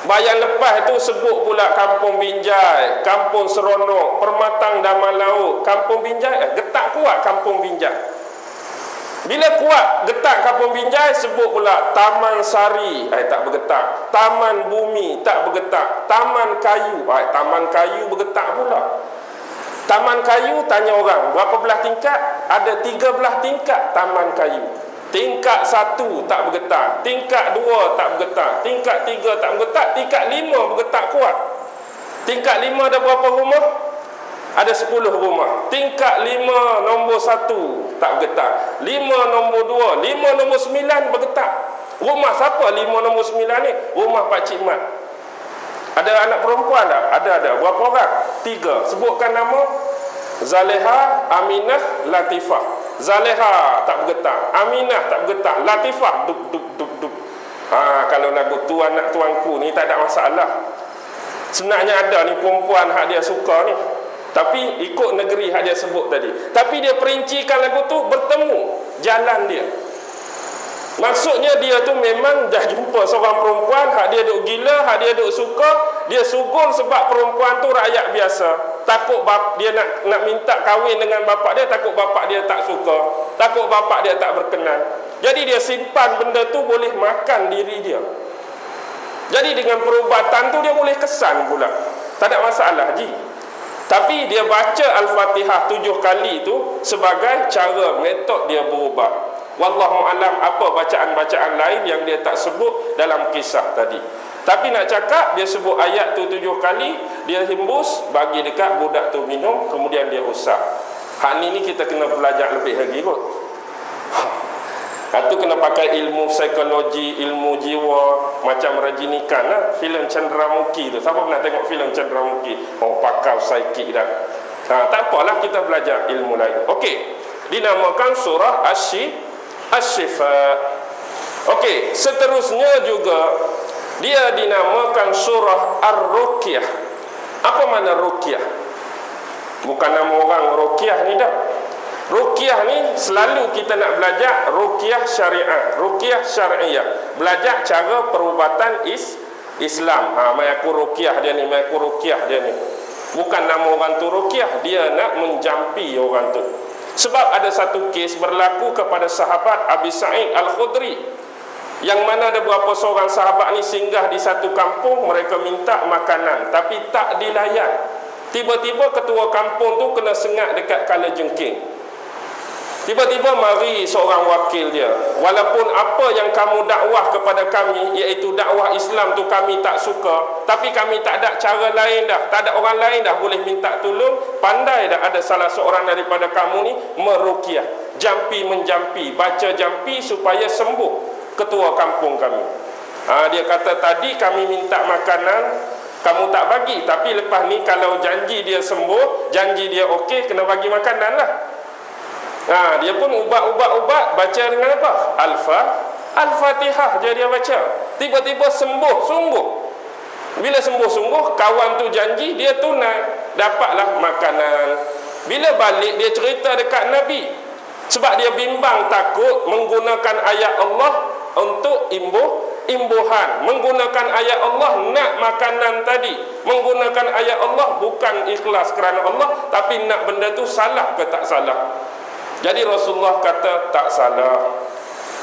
Bayan Lepas itu sebut pula Kampung Binjai, Kampung Seronok, Permatang Daman Laut. Kampung Binjai, getak kuat Kampung Binjai. Bila kuat getak Kampung Binjai, sebut pula Taman Sari, tak bergetak. Taman Bumi, tak bergetak. Taman Kayu, Taman Kayu bergetak pula. Taman Kayu, tanya orang berapa belah tingkat? Ada 13 tingkat Taman Kayu. Tingkat 1 tak bergetak, tingkat 2 tak bergetak, tingkat 3 tak bergetak, tingkat 5 bergetak kuat. Tingkat 5 ada berapa rumah? Ada 10 rumah. Tingkat 5 nombor 1 tak bergetak. 5 nombor 2, 5 nombor 9 bergetak. Rumah siapa 5 nombor 9 ni? Rumah Pak Cik Mat. Ada anak perempuan tak? Ada. Berapa orang? 3. Sebutkan nama. Zaleha, Aminah, Latifah. Zaleha tak bergetak, Aminah tak bergetak, Latifah duk duk duk duk. Kalau lagu tu anak tuanku ni tak ada masalah. Sebenarnya ada ni perempuan hak dia suka ni, tapi ikut negeri hak dia sebut tadi. Tapi dia perincikan lagu tu bertemu jalan dia. Maksudnya dia tu memang dah jumpa seorang perempuan hak dia duk gila, hak dia duk suka. Dia sugul sebab perempuan tu rakyat biasa. Takut dia nak minta kahwin dengan bapak dia, takut bapak dia tak suka, takut bapak dia tak berkenan. Jadi dia simpan benda tu boleh makan diri dia. Jadi dengan perubatan tu dia boleh kesan pula. Tak ada masalah ji. Tapi dia baca Al-Fatihah 7 kali tu sebagai cara metod dia berubat. Wallahu alam apa bacaan-bacaan lain yang dia tak sebut dalam kisah tadi. Tapi nak cakap dia sebut ayat tu 7 kali, dia himbus, bagi dekat budak tu minum, kemudian dia usap. Hak ni kita kena belajar lebih lagi kot. Itu kena pakai ilmu psikologi, ilmu jiwa, macam Rajinikan lah, filem Chandramukhi tu. Siapa pernah tengok filem Chandramukhi? Pakar psikik dah. Tak apalah, kita belajar ilmu lain. Okey, dinamakan surah Asy-Syifa. Okey, seterusnya juga dia dinamakan surah Ar-Ruqyah. Apa makna Ruqyah? Bukan nama orang Ruqyah ni dah. Ruqyah ni selalu kita nak belajar Ruqyah syariah, Ruqyah syariah. Belajar cara perubatan Islam. Mai aku Ruqyah dia ni, mai aku Ruqyah dia ni. Bukan nama orang tu Ruqyah, dia nak menjampi orang tu. Sebab ada satu kes berlaku kepada sahabat Abi Sa'id Al-Khudri, yang mana ada beberapa seorang sahabat ni singgah di satu kampung, mereka minta makanan tapi tak dilayan. Tiba-tiba ketua kampung tu kena sengat dekat kala jengking. Tiba-tiba mari seorang wakil dia, walaupun apa yang kamu dakwah kepada kami, iaitu dakwah Islam tu kami tak suka, tapi kami tak ada cara lain dah, tak ada orang lain dah boleh minta tolong. Pandai dah ada salah seorang daripada kamu ni meruqyah, jampi menjampi, baca jampi supaya sembuh ketua kampung kami. Dia kata tadi kami minta makanan, kamu tak bagi, tapi lepas ni kalau janji dia sembuh, janji dia okey, kena bagi makanan lah. Dia pun ubat, baca dengan apa? Al-Fatihah je dia baca. Tiba-tiba sembuh sungguh. Bila sembuh sungguh, kawan tu janji dia tunai, dapatlah makanan. Bila balik dia cerita dekat Nabi, sebab dia bimbang takut menggunakan ayat Allah untuk imbuhan, menggunakan ayat Allah nak makanan tadi, menggunakan ayat Allah bukan ikhlas kerana Allah, tapi nak benda tu salah ke tak salah. Jadi Rasulullah kata tak salah,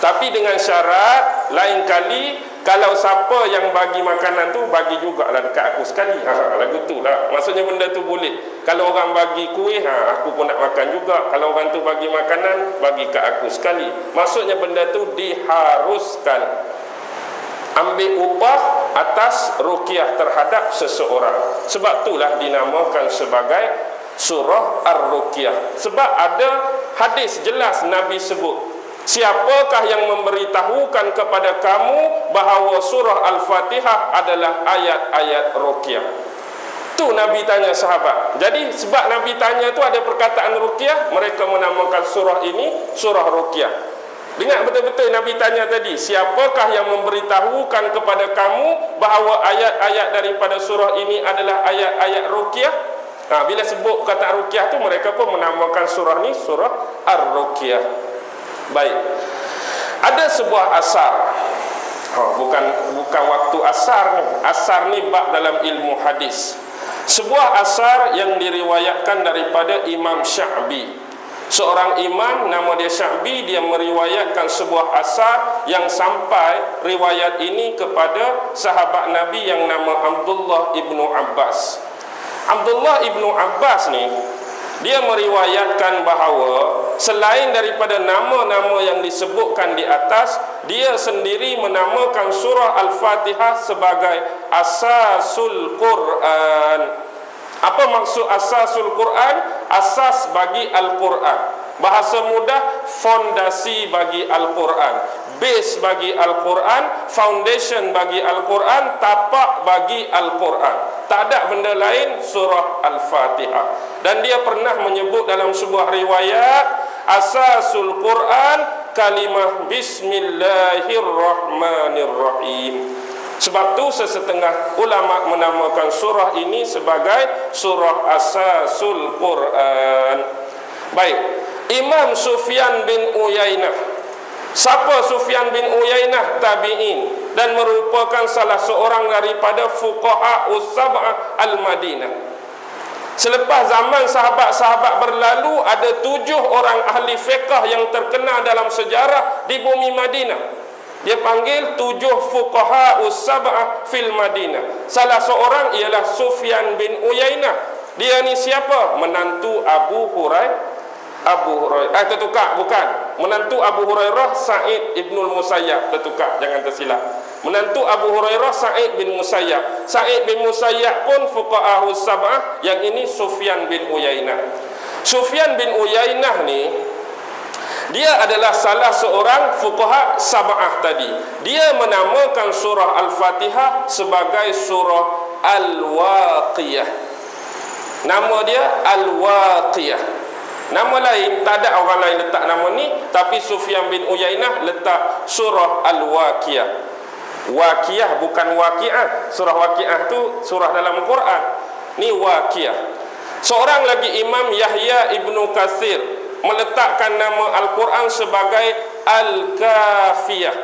tapi dengan syarat lain kali kalau siapa yang bagi makanan tu, bagi jugalah dekat aku sekali. Lagu tu lah, maksudnya benda tu boleh. Kalau orang bagi kuih, aku pun nak makan juga. Kalau orang tu bagi makanan, bagi kat aku sekali. Maksudnya benda tu diharuskan. Ambil upah atas ruqyah terhadap seseorang. Sebab itulah dinamakan sebagai surah Ar-Ruqyah. Sebab ada hadis jelas Nabi sebut, siapakah yang memberitahukan kepada kamu bahawa surah Al-Fatihah adalah ayat-ayat ruqyah? Tu Nabi tanya sahabat. Jadi sebab Nabi tanya tu ada perkataan ruqyah, mereka menamakan surah ini surah ruqyah. Dengar betul-betul Nabi tanya tadi, siapakah yang memberitahukan kepada kamu bahawa ayat-ayat daripada surah ini adalah ayat-ayat ruqyah? Bila sebut kata ruqyah tu, mereka pun menamakan surah ni surah Ar-Ruqyah. Baik. Ada sebuah asar. Bukan waktu asar ni. Asar ni bab dalam ilmu hadis. Sebuah asar yang diriwayatkan daripada Imam Sya'bi. Seorang imam nama dia Sya'bi, dia meriwayatkan sebuah asar yang sampai riwayat ini kepada sahabat Nabi yang nama Abdullah ibnu Abbas. Abdullah ibnu Abbas ni, dia meriwayatkan bahawa selain daripada nama-nama yang disebutkan di atas, dia sendiri menamakan surah Al-Fatihah sebagai Asasul Quran. Apa maksud Asasul Quran? Asas bagi Al-Quran. Bahasa mudah, fondasi bagi Al-Quran, base bagi Al-Quran, foundation bagi Al-Quran, tapak bagi Al-Quran. Tak ada benda lain surah Al-Fatihah. Dan dia pernah menyebut dalam sebuah riwayat, Asasul Quran kalimah Bismillahirrahmanirrahim. Sebab tu sesetengah ulama menamakan surah ini sebagai surah Asasul Quran. Baik, Imam Sufyan bin Uyainah. Siapa Sufyan bin Uyainah? Tabi'in, dan merupakan salah seorang daripada fuqaha us-sab'ah al-Madinah. Selepas zaman sahabat-sahabat berlalu, ada 7 orang ahli fiqh yang terkenal dalam sejarah di bumi Madinah. Dia panggil 7 fuqaha us-sab'ah fil Madinah. Salah seorang ialah Sufyan bin Uyainah. Dia ni siapa? Menantu Abu Hurairah. Tertukar, bukan. Menantu Abu Hurairah Sa'id ibnul Musayyab. Tertukar, jangan tersilap. Menantu Abu Hurairah Sa'id bin Musayyab. Sa'id bin Musayyab pun fuqaha us-sab'ah. Yang ini Sufyan bin Uyainah. Sufyan bin Uyainah ni, dia adalah salah seorang fuqaha sab'ah tadi. Dia menamakan surah Al-Fatihah sebagai surah Al-Waqiyah. Nama dia Al-Waqiyah. Nama lain, tak ada orang lain letak nama ni, tapi Sufyan bin Uyainah letak surah Al-Waqiyah. Waqiyah bukan waqiah. Surah Waqiah tu surah dalam Quran. Ni Waqiyah. Seorang lagi Imam Yahya ibnu Katsir meletakkan nama Al-Quran sebagai Al-Kafiyah.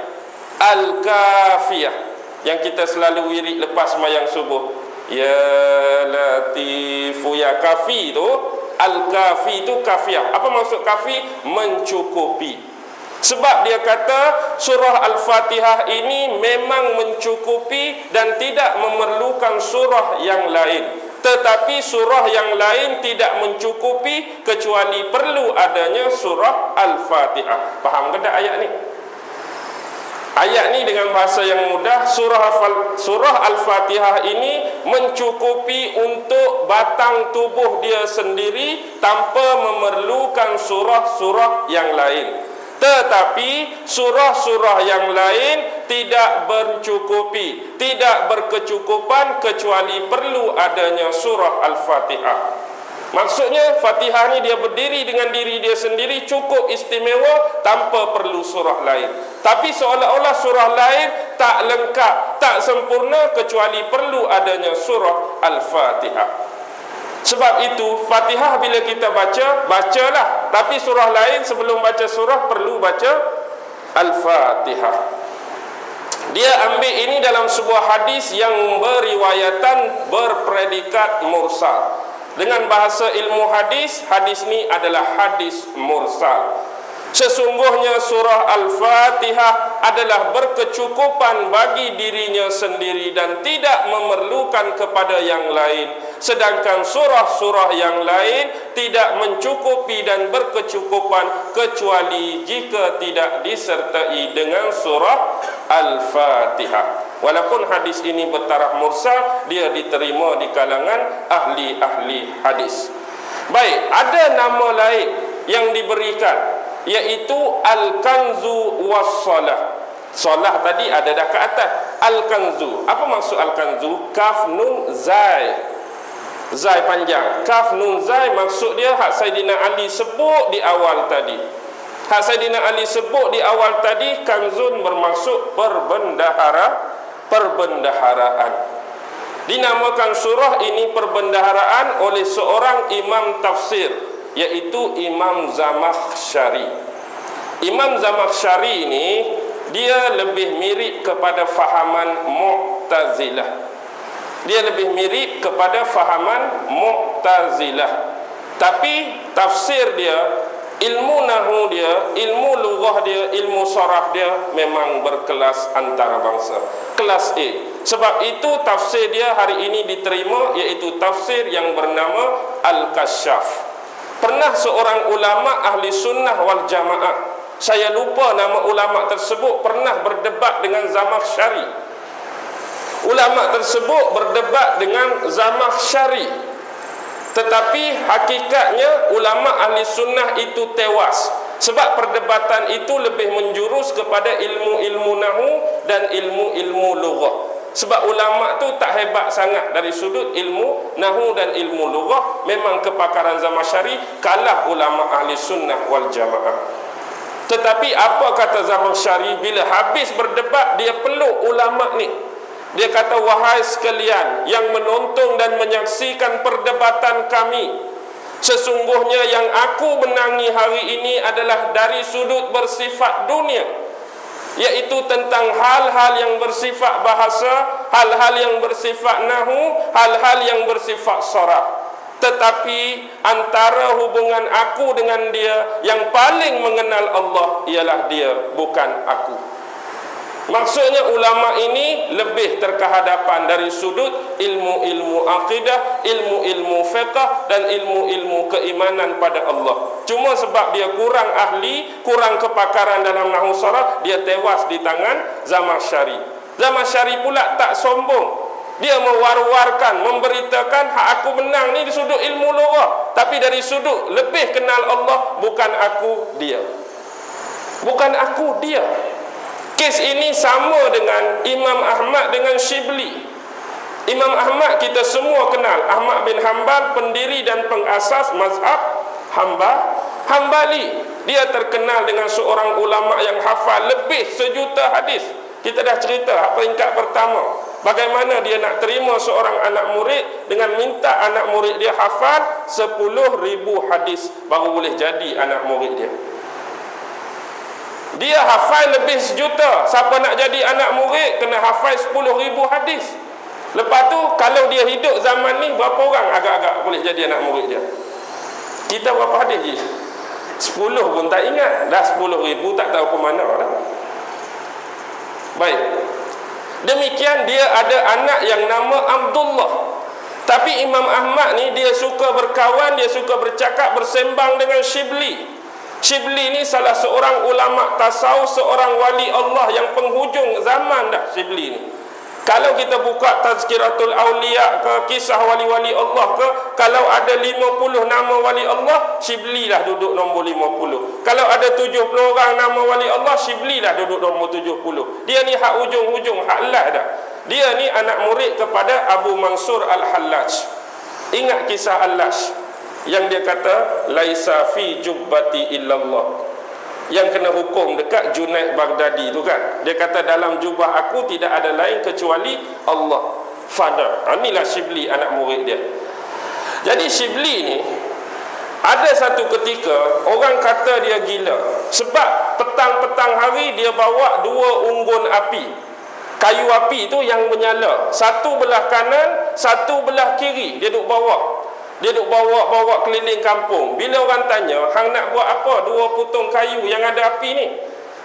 Al-Kafiyah, yang kita selalu wirid lepas sembahyang subuh. Ya Latifu ya Kafi tu. Al-Kafi tu kafiyah. Apa maksud kafi? Mencukupi. Sebab dia kata surah Al-Fatihah ini memang mencukupi dan tidak memerlukan surah yang lain. Tetapi surah yang lain tidak mencukupi kecuali perlu adanya surah Al-Fatihah. Faham ke tak ayat ni? Ayat ni dengan bahasa yang mudah, surah Al-Fatihah ini mencukupi untuk batang tubuh dia sendiri tanpa memerlukan surah-surah yang lain. Tetapi surah-surah yang lain tidak mencukupi, tidak berkecukupan kecuali perlu adanya surah Al-Fatihah. Maksudnya Fatihah ni dia berdiri dengan diri dia sendiri, cukup istimewa tanpa perlu surah lain. Tapi seolah-olah surah lain tak lengkap, tak sempurna kecuali perlu adanya surah Al-Fatihah. Sebab itu Fatihah bila kita bacalah. Tapi surah lain sebelum baca surah perlu baca Al-Fatihah. Dia ambil ini dalam sebuah hadis yang beriwayatan berpredikat mursal. Dengan bahasa ilmu hadis, hadis ni adalah hadis mursal. Sesungguhnya surah Al-Fatihah adalah berkecukupan bagi dirinya sendiri dan tidak memerlukan kepada yang lain. Sedangkan surah-surah yang lain tidak mencukupi dan berkecukupan kecuali jika tidak disertai dengan surah Al-Fatihah. Walaupun hadis ini bertaraf mursal, dia diterima di kalangan ahli-ahli hadis. Baik, ada nama lain yang diberikan, iaitu Al-Kanzu was-Salah. Salah tadi ada dah ke atas. Al-Kanzu. Apa maksud Al-Kanzu? Kaf nun zai. Zai panjang. Kaf nun zai maksud dia hak Saidina Ali sebut di awal tadi. Hak Saidina Ali sebut di awal tadi, kanzun bermaksud perbendaharaan. Dinamakan surah ini perbendaharaan oleh seorang imam tafsir, iaitu Imam Zamakhsyari. Imam Zamakhsyari ni dia lebih mirip kepada fahaman Mu'tazilah. Dia lebih mirip kepada fahaman Mu'tazilah. Tapi tafsir dia, ilmu nahwu dia, ilmu lughah dia, ilmu saraf dia memang berkelas antarabangsa, kelas A. Sebab itu tafsir dia hari ini diterima, iaitu tafsir yang bernama Al-Kasyaf. Pernah seorang ulama ahli sunnah wal jamaah, saya lupa nama ulama tersebut, pernah berdebat dengan Zamakhsyari. Ulama tersebut berdebat dengan Zamakhsyari, tetapi hakikatnya ulama ahli sunnah itu tewas. Sebab perdebatan itu lebih menjurus kepada ilmu-ilmu nahwu dan ilmu-ilmu lughah. Sebab ulama tu tak hebat sangat dari sudut ilmu nahwu dan ilmu lughah. Memang kepakaran Zamakhsyari kalah ulama ahli sunnah wal jamaah. Tetapi apa kata Zamakhsyari bila habis berdebat, dia peluk ulama ni. Dia kata, wahai sekalian yang menonton dan menyaksikan perdebatan kami, sesungguhnya yang aku menangi hari ini adalah dari sudut bersifat dunia, iaitu tentang hal-hal yang bersifat bahasa, hal-hal yang bersifat nahwu, hal-hal yang bersifat saraf. Tetapi antara hubungan aku dengan dia, yang paling mengenal Allah ialah dia, bukan aku. Maksudnya ulama ini lebih terkehadapan dari sudut ilmu-ilmu akidah, ilmu-ilmu fiqh dan ilmu-ilmu keimanan pada Allah. Cuma sebab dia kurang ahli, kurang kepakaran dalam nahwu saraf, dia tewas di tangan Zamakhsyari. Zamakhsyari pula tak sombong. Dia mewar-warkan, memberitakan hak aku menang ni di sudut ilmu lughah, tapi dari sudut lebih kenal Allah, bukan aku, dia. Bukan aku, dia. Kes ini sama dengan Imam Ahmad dengan Shibli. Imam Ahmad kita semua kenal, Ahmad bin Hanbal, pendiri dan pengasas mazhab Hambali. Dia terkenal dengan seorang ulama yang hafal lebih 1,000,000 hadis. Kita dah cerita peringkat pertama, bagaimana dia nak terima seorang anak murid dengan minta anak murid dia hafal 10,000 hadis baru boleh jadi anak murid dia. Dia hafal lebih 1,000,000. Siapa nak jadi anak murid kena hafal 10,000 hadis. Lepas tu kalau dia hidup zaman ni, berapa orang agak-agak boleh jadi anak murid dia? Kita berapa hadis je? 10 pun tak ingat. Dah 10,000 tak tahu ke mana dah. Baik. Demikian dia ada anak yang nama Abdullah. Tapi Imam Ahmad ni dia suka berkawan, dia suka bercakap, bersembang dengan Shibli. Shibli ni salah seorang ulama tasawuf, seorang wali Allah yang penghujung zaman dah Shibli ni. Kalau kita buka Tazkiratul Auliya ke, kisah wali-wali Allah ke, kalau ada 50 nama wali Allah, Shibli lah duduk nombor 50. Kalau ada 70 orang nama wali Allah, Shibli lah duduk nombor 70. Dia ni hak hujung-hujung, hak lah dah. Dia ni anak murid kepada Abu Mansur Al-Hallaj. Ingat kisah Al-Lash yang dia kata, laisa fi jubbati illallah, yang kena hukum dekat Junaid Baghdadi tu kan. Dia kata dalam jubah aku tidak ada lain kecuali Allah. Fada. Inilah Shibli anak murid dia. Jadi Shibli ni ada satu ketika orang kata dia gila sebab petang-petang hari dia bawa 2 unggun api. Kayu api tu yang menyala, satu belah kanan, satu belah kiri. Dia duk bawa. Dia duk bawa keliling kampung. Bila orang tanya, hang nak buat apa 2 putung kayu yang ada api ni?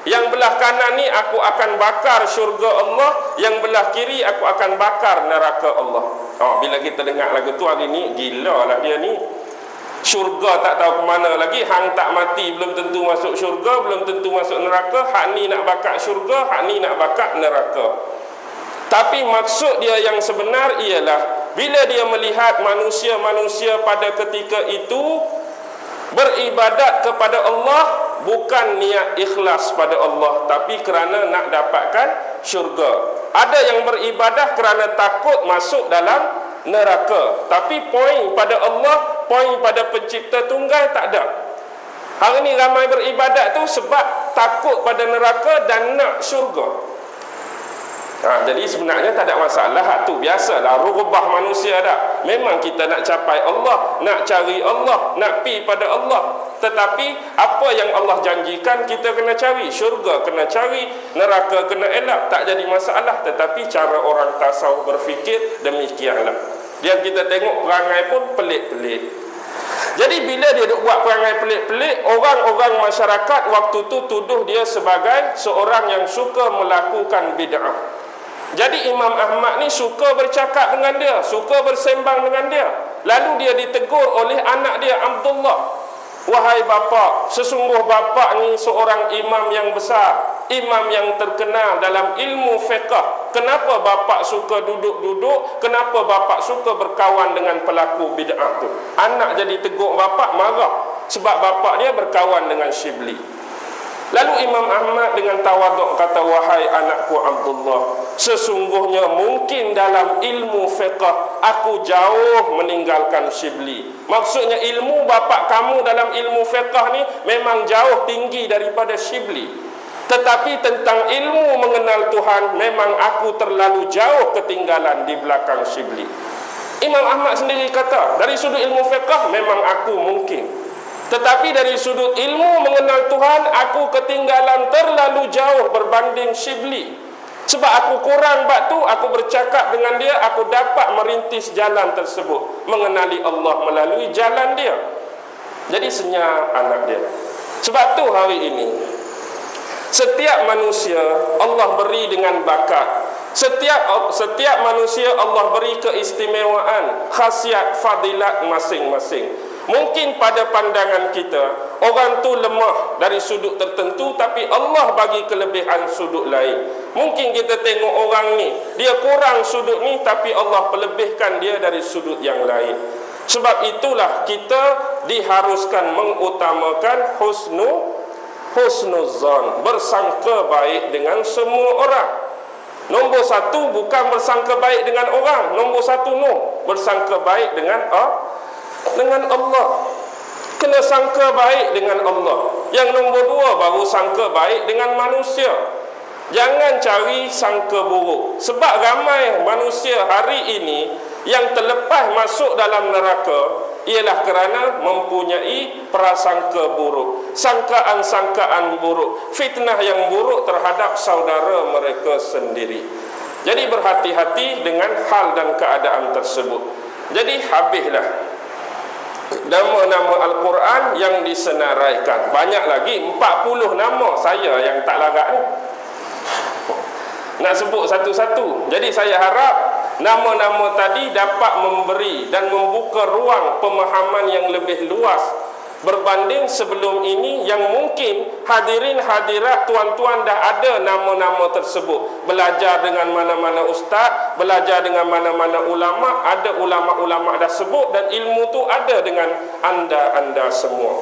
Yang belah kanan ni aku akan bakar syurga Allah, yang belah kiri aku akan bakar neraka Allah. Bila kita dengar lagu tu hari ni, gila lah dia ni. Syurga tak tahu ke mana lagi. Hang tak mati belum tentu masuk syurga, belum tentu masuk neraka. Hak ni nak bakar syurga, hak ni nak bakar neraka. Tapi maksud dia yang sebenar ialah bila dia melihat manusia-manusia pada ketika itu beribadat kepada Allah bukan niat ikhlas pada Allah, tapi kerana nak dapatkan syurga. Ada yang beribadah kerana takut masuk dalam neraka, tapi poin pada Allah, poin pada pencipta tunggal tak ada. Hari ni ramai beribadat tu sebab takut pada neraka dan nak syurga. Jadi sebenarnya tak ada masalah. Hak tu biasalah, rubah manusia dah. Memang kita nak capai Allah, nak cari Allah, nak pi pada Allah. Tetapi apa yang Allah janjikan kita kena cari. Syurga kena cari, neraka kena elak, tak jadi masalah. Tetapi cara orang tasawuf berfikir demikianlah. Yang kita tengok perangai pun pelik-pelik. Jadi bila dia buat perangai pelik-pelik, orang-orang masyarakat waktu tu tuduh dia sebagai seorang yang suka melakukan bid'ah. Jadi Imam Ahmad ni suka bercakap dengan dia, suka bersembang dengan dia. Lalu dia ditegur oleh anak dia Abdullah. Wahai bapa, sesungguh bapa ni seorang imam yang besar, imam yang terkenal dalam ilmu fiqh. Kenapa bapa suka duduk-duduk? Kenapa bapa suka berkawan dengan pelaku bid'ah tu? Anak jadi tegur bapa, marah sebab bapa dia berkawan dengan Syibli. Lalu Imam Ahmad dengan tawaduk kata, wahai anakku Abdullah, sesungguhnya mungkin dalam ilmu fiqh aku jauh meninggalkan Syibli. Maksudnya ilmu bapa kamu dalam ilmu fiqh ni memang jauh tinggi daripada Syibli. Tetapi tentang ilmu mengenal Tuhan, memang aku terlalu jauh ketinggalan di belakang Syibli. Imam Ahmad sendiri kata, dari sudut ilmu fiqh memang aku mungkin. Tetapi dari sudut ilmu mengenal Tuhan, aku ketinggalan terlalu jauh berbanding Syibli. Sebab aku kurang bab tu, aku bercakap dengan dia, aku dapat merintis jalan tersebut, mengenali Allah melalui jalan dia. Jadi senyap anak dia. Sebab tu hari ini setiap manusia Allah beri dengan bakat. Setiap manusia Allah beri keistimewaan, khasiat, fadilat masing-masing. Mungkin pada pandangan kita orang tu lemah dari sudut tertentu, tapi Allah bagi kelebihan sudut lain. Mungkin kita tengok orang ni, dia kurang sudut ni, tapi Allah pelebihkan dia dari sudut yang lain. Sebab itulah kita diharuskan mengutamakan husnuzan, bersangka baik dengan semua orang. Nombor satu bukan bersangka baik dengan orang. Nombor satu bersangka baik dengan Allah. Kena sangka baik dengan Allah. Yang nombor dua baru sangka baik dengan manusia. Jangan cari sangka buruk. Sebab ramai manusia hari ini yang terlepas masuk dalam neraka ialah kerana mempunyai prasangka buruk, sangkaan-sangkaan buruk, fitnah yang buruk terhadap saudara mereka sendiri. Jadi berhati-hati dengan hal dan keadaan tersebut. Jadi habislah nama-nama Al-Quran yang disenaraikan. Banyak lagi, 40 nama saya yang tak larat ni, nak sebut satu-satu. Jadi saya harap nama-nama tadi dapat memberi dan membuka ruang pemahaman yang lebih luas berbanding sebelum ini yang mungkin hadirin hadirat tuan-tuan dah ada nama-nama tersebut. Belajar dengan mana-mana ustaz, belajar dengan mana-mana ulama, ada ulama-ulama dah sebut dan ilmu tu ada dengan anda semua.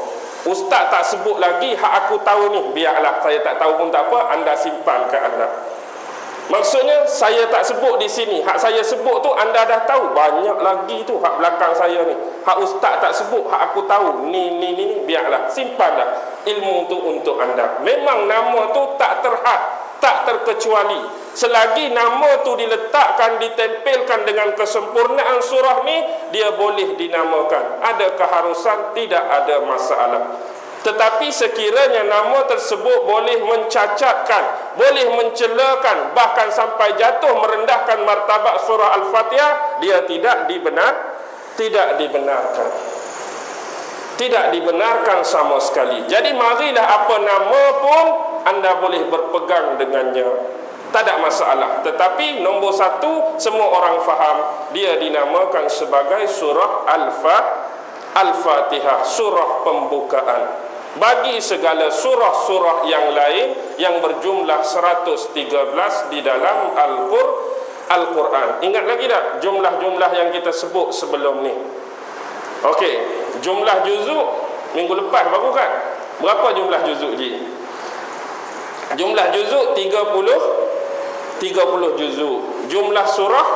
Ustaz tak sebut lagi, hak aku tahu ni, biarlah saya tak tahu pun tak apa, anda simpan ke anda. Maksudnya saya tak sebut di sini, hak saya sebut tu anda dah tahu. Banyak lagi tu hak belakang saya ni, hak ustaz tak sebut, hak aku tahu. Ni biarlah, simpan dah ilmu tu untuk anda. Memang nama tu tak terhad, tak terkecuali. Selagi nama tu diletakkan, ditempelkan dengan kesempurnaan surah ni, dia boleh dinamakan. Ada keharusan, tidak ada masalah. Tetapi sekiranya nama tersebut boleh mencacatkan, boleh mencelakan, bahkan sampai jatuh merendahkan martabat surah Al-Fatihah, dia tidak dibenarkan. Tidak dibenarkan sama sekali. Jadi marilah apa nama pun anda boleh berpegang dengannya, tak ada masalah. Tetapi nombor satu, semua orang faham, dia dinamakan sebagai surah Al-Fatihah, surah pembukaan. Bagi segala surah-surah yang lain yang berjumlah 113 di dalam Al-Quran. Ingat lagi tak jumlah-jumlah yang kita sebut sebelum ni? Okey, jumlah juzuk minggu lepas baru kan? Berapa jumlah juzuk Ji? Jumlah juzuk 30 juzuk. Jumlah surah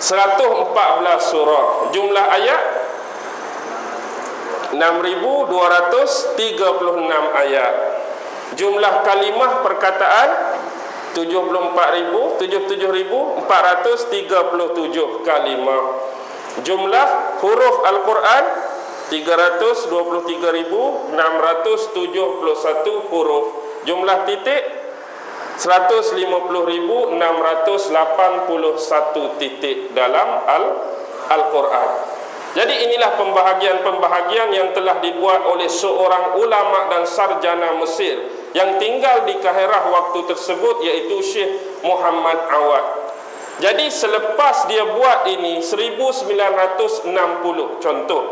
114 surah. Jumlah ayat 6,236 ayat. Jumlah kalimah perkataan 77,437 kalimah. Jumlah huruf Al-Quran 323.671 huruf. Jumlah titik 150.681 titik dalam Al-Quran. Jadi inilah pembahagian-pembahagian yang telah dibuat oleh seorang ulama dan sarjana Mesir yang tinggal di Kairah waktu tersebut, iaitu Syekh Muhammad Awad. Jadi selepas dia buat ini 1960 contoh,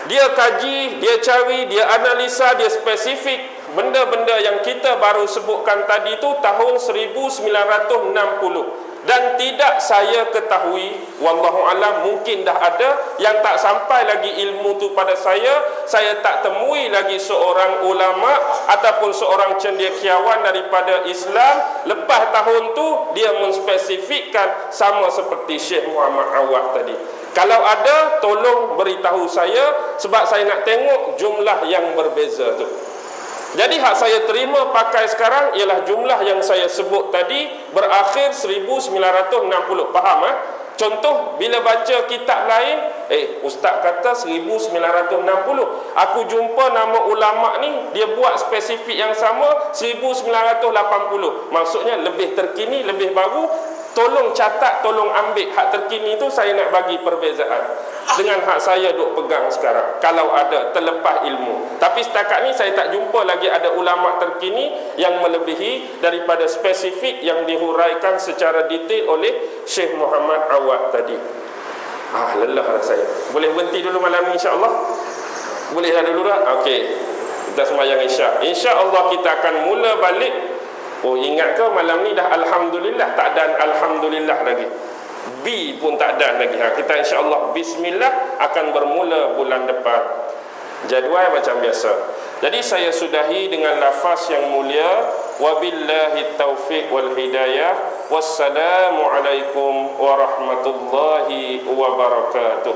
dia kaji, dia cari, dia analisa, dia spesifik benda-benda yang kita baru sebutkan tadi tu tahun 1960. Dan tidak saya ketahui, wallahu alam, mungkin dah ada yang tak sampai lagi ilmu tu pada saya tak temui lagi seorang ulama ataupun seorang cendekiawan daripada Islam lepas tahun tu dia menspesifikkan sama seperti Syekh Muhammad Awad tadi. Kalau ada, tolong beritahu saya, sebab saya nak tengok jumlah yang berbeza tu. Jadi hak saya terima pakai sekarang ialah jumlah yang saya sebut tadi berakhir 1960. Faham? Contoh, bila baca kitab lain, ustaz kata 1960. Aku jumpa nama ulama ni, dia buat spesifik yang sama 1980. Maksudnya lebih terkini, lebih baru. Tolong catat, tolong ambil hak terkini tu, saya nak bagi perbezaan dengan hak saya duk pegang sekarang, kalau ada terlepas ilmu. Tapi setakat ni saya tak jumpa lagi ada ulama terkini yang melebihi daripada spesifik yang dihuraikan secara detail oleh Syekh Muhammad Awad tadi. Lelah dah saya. Boleh berhenti dulu malam ni insya-Allah? Boleh dah dulu dah? Okey. Kita sembahyang Isyak. Insya-Allah kita akan mula balik. Ingat ke malam ni dah alhamdulillah, tak dan alhamdulillah lagi. B pun tak dan lagi. Kita insya-Allah bismillah akan bermula bulan depan. Jadual macam biasa. Jadi saya sudahi dengan lafaz yang mulia, wabillahi taufiq wal hidayah. Wassalamualaikum warahmatullahi wabarakatuh.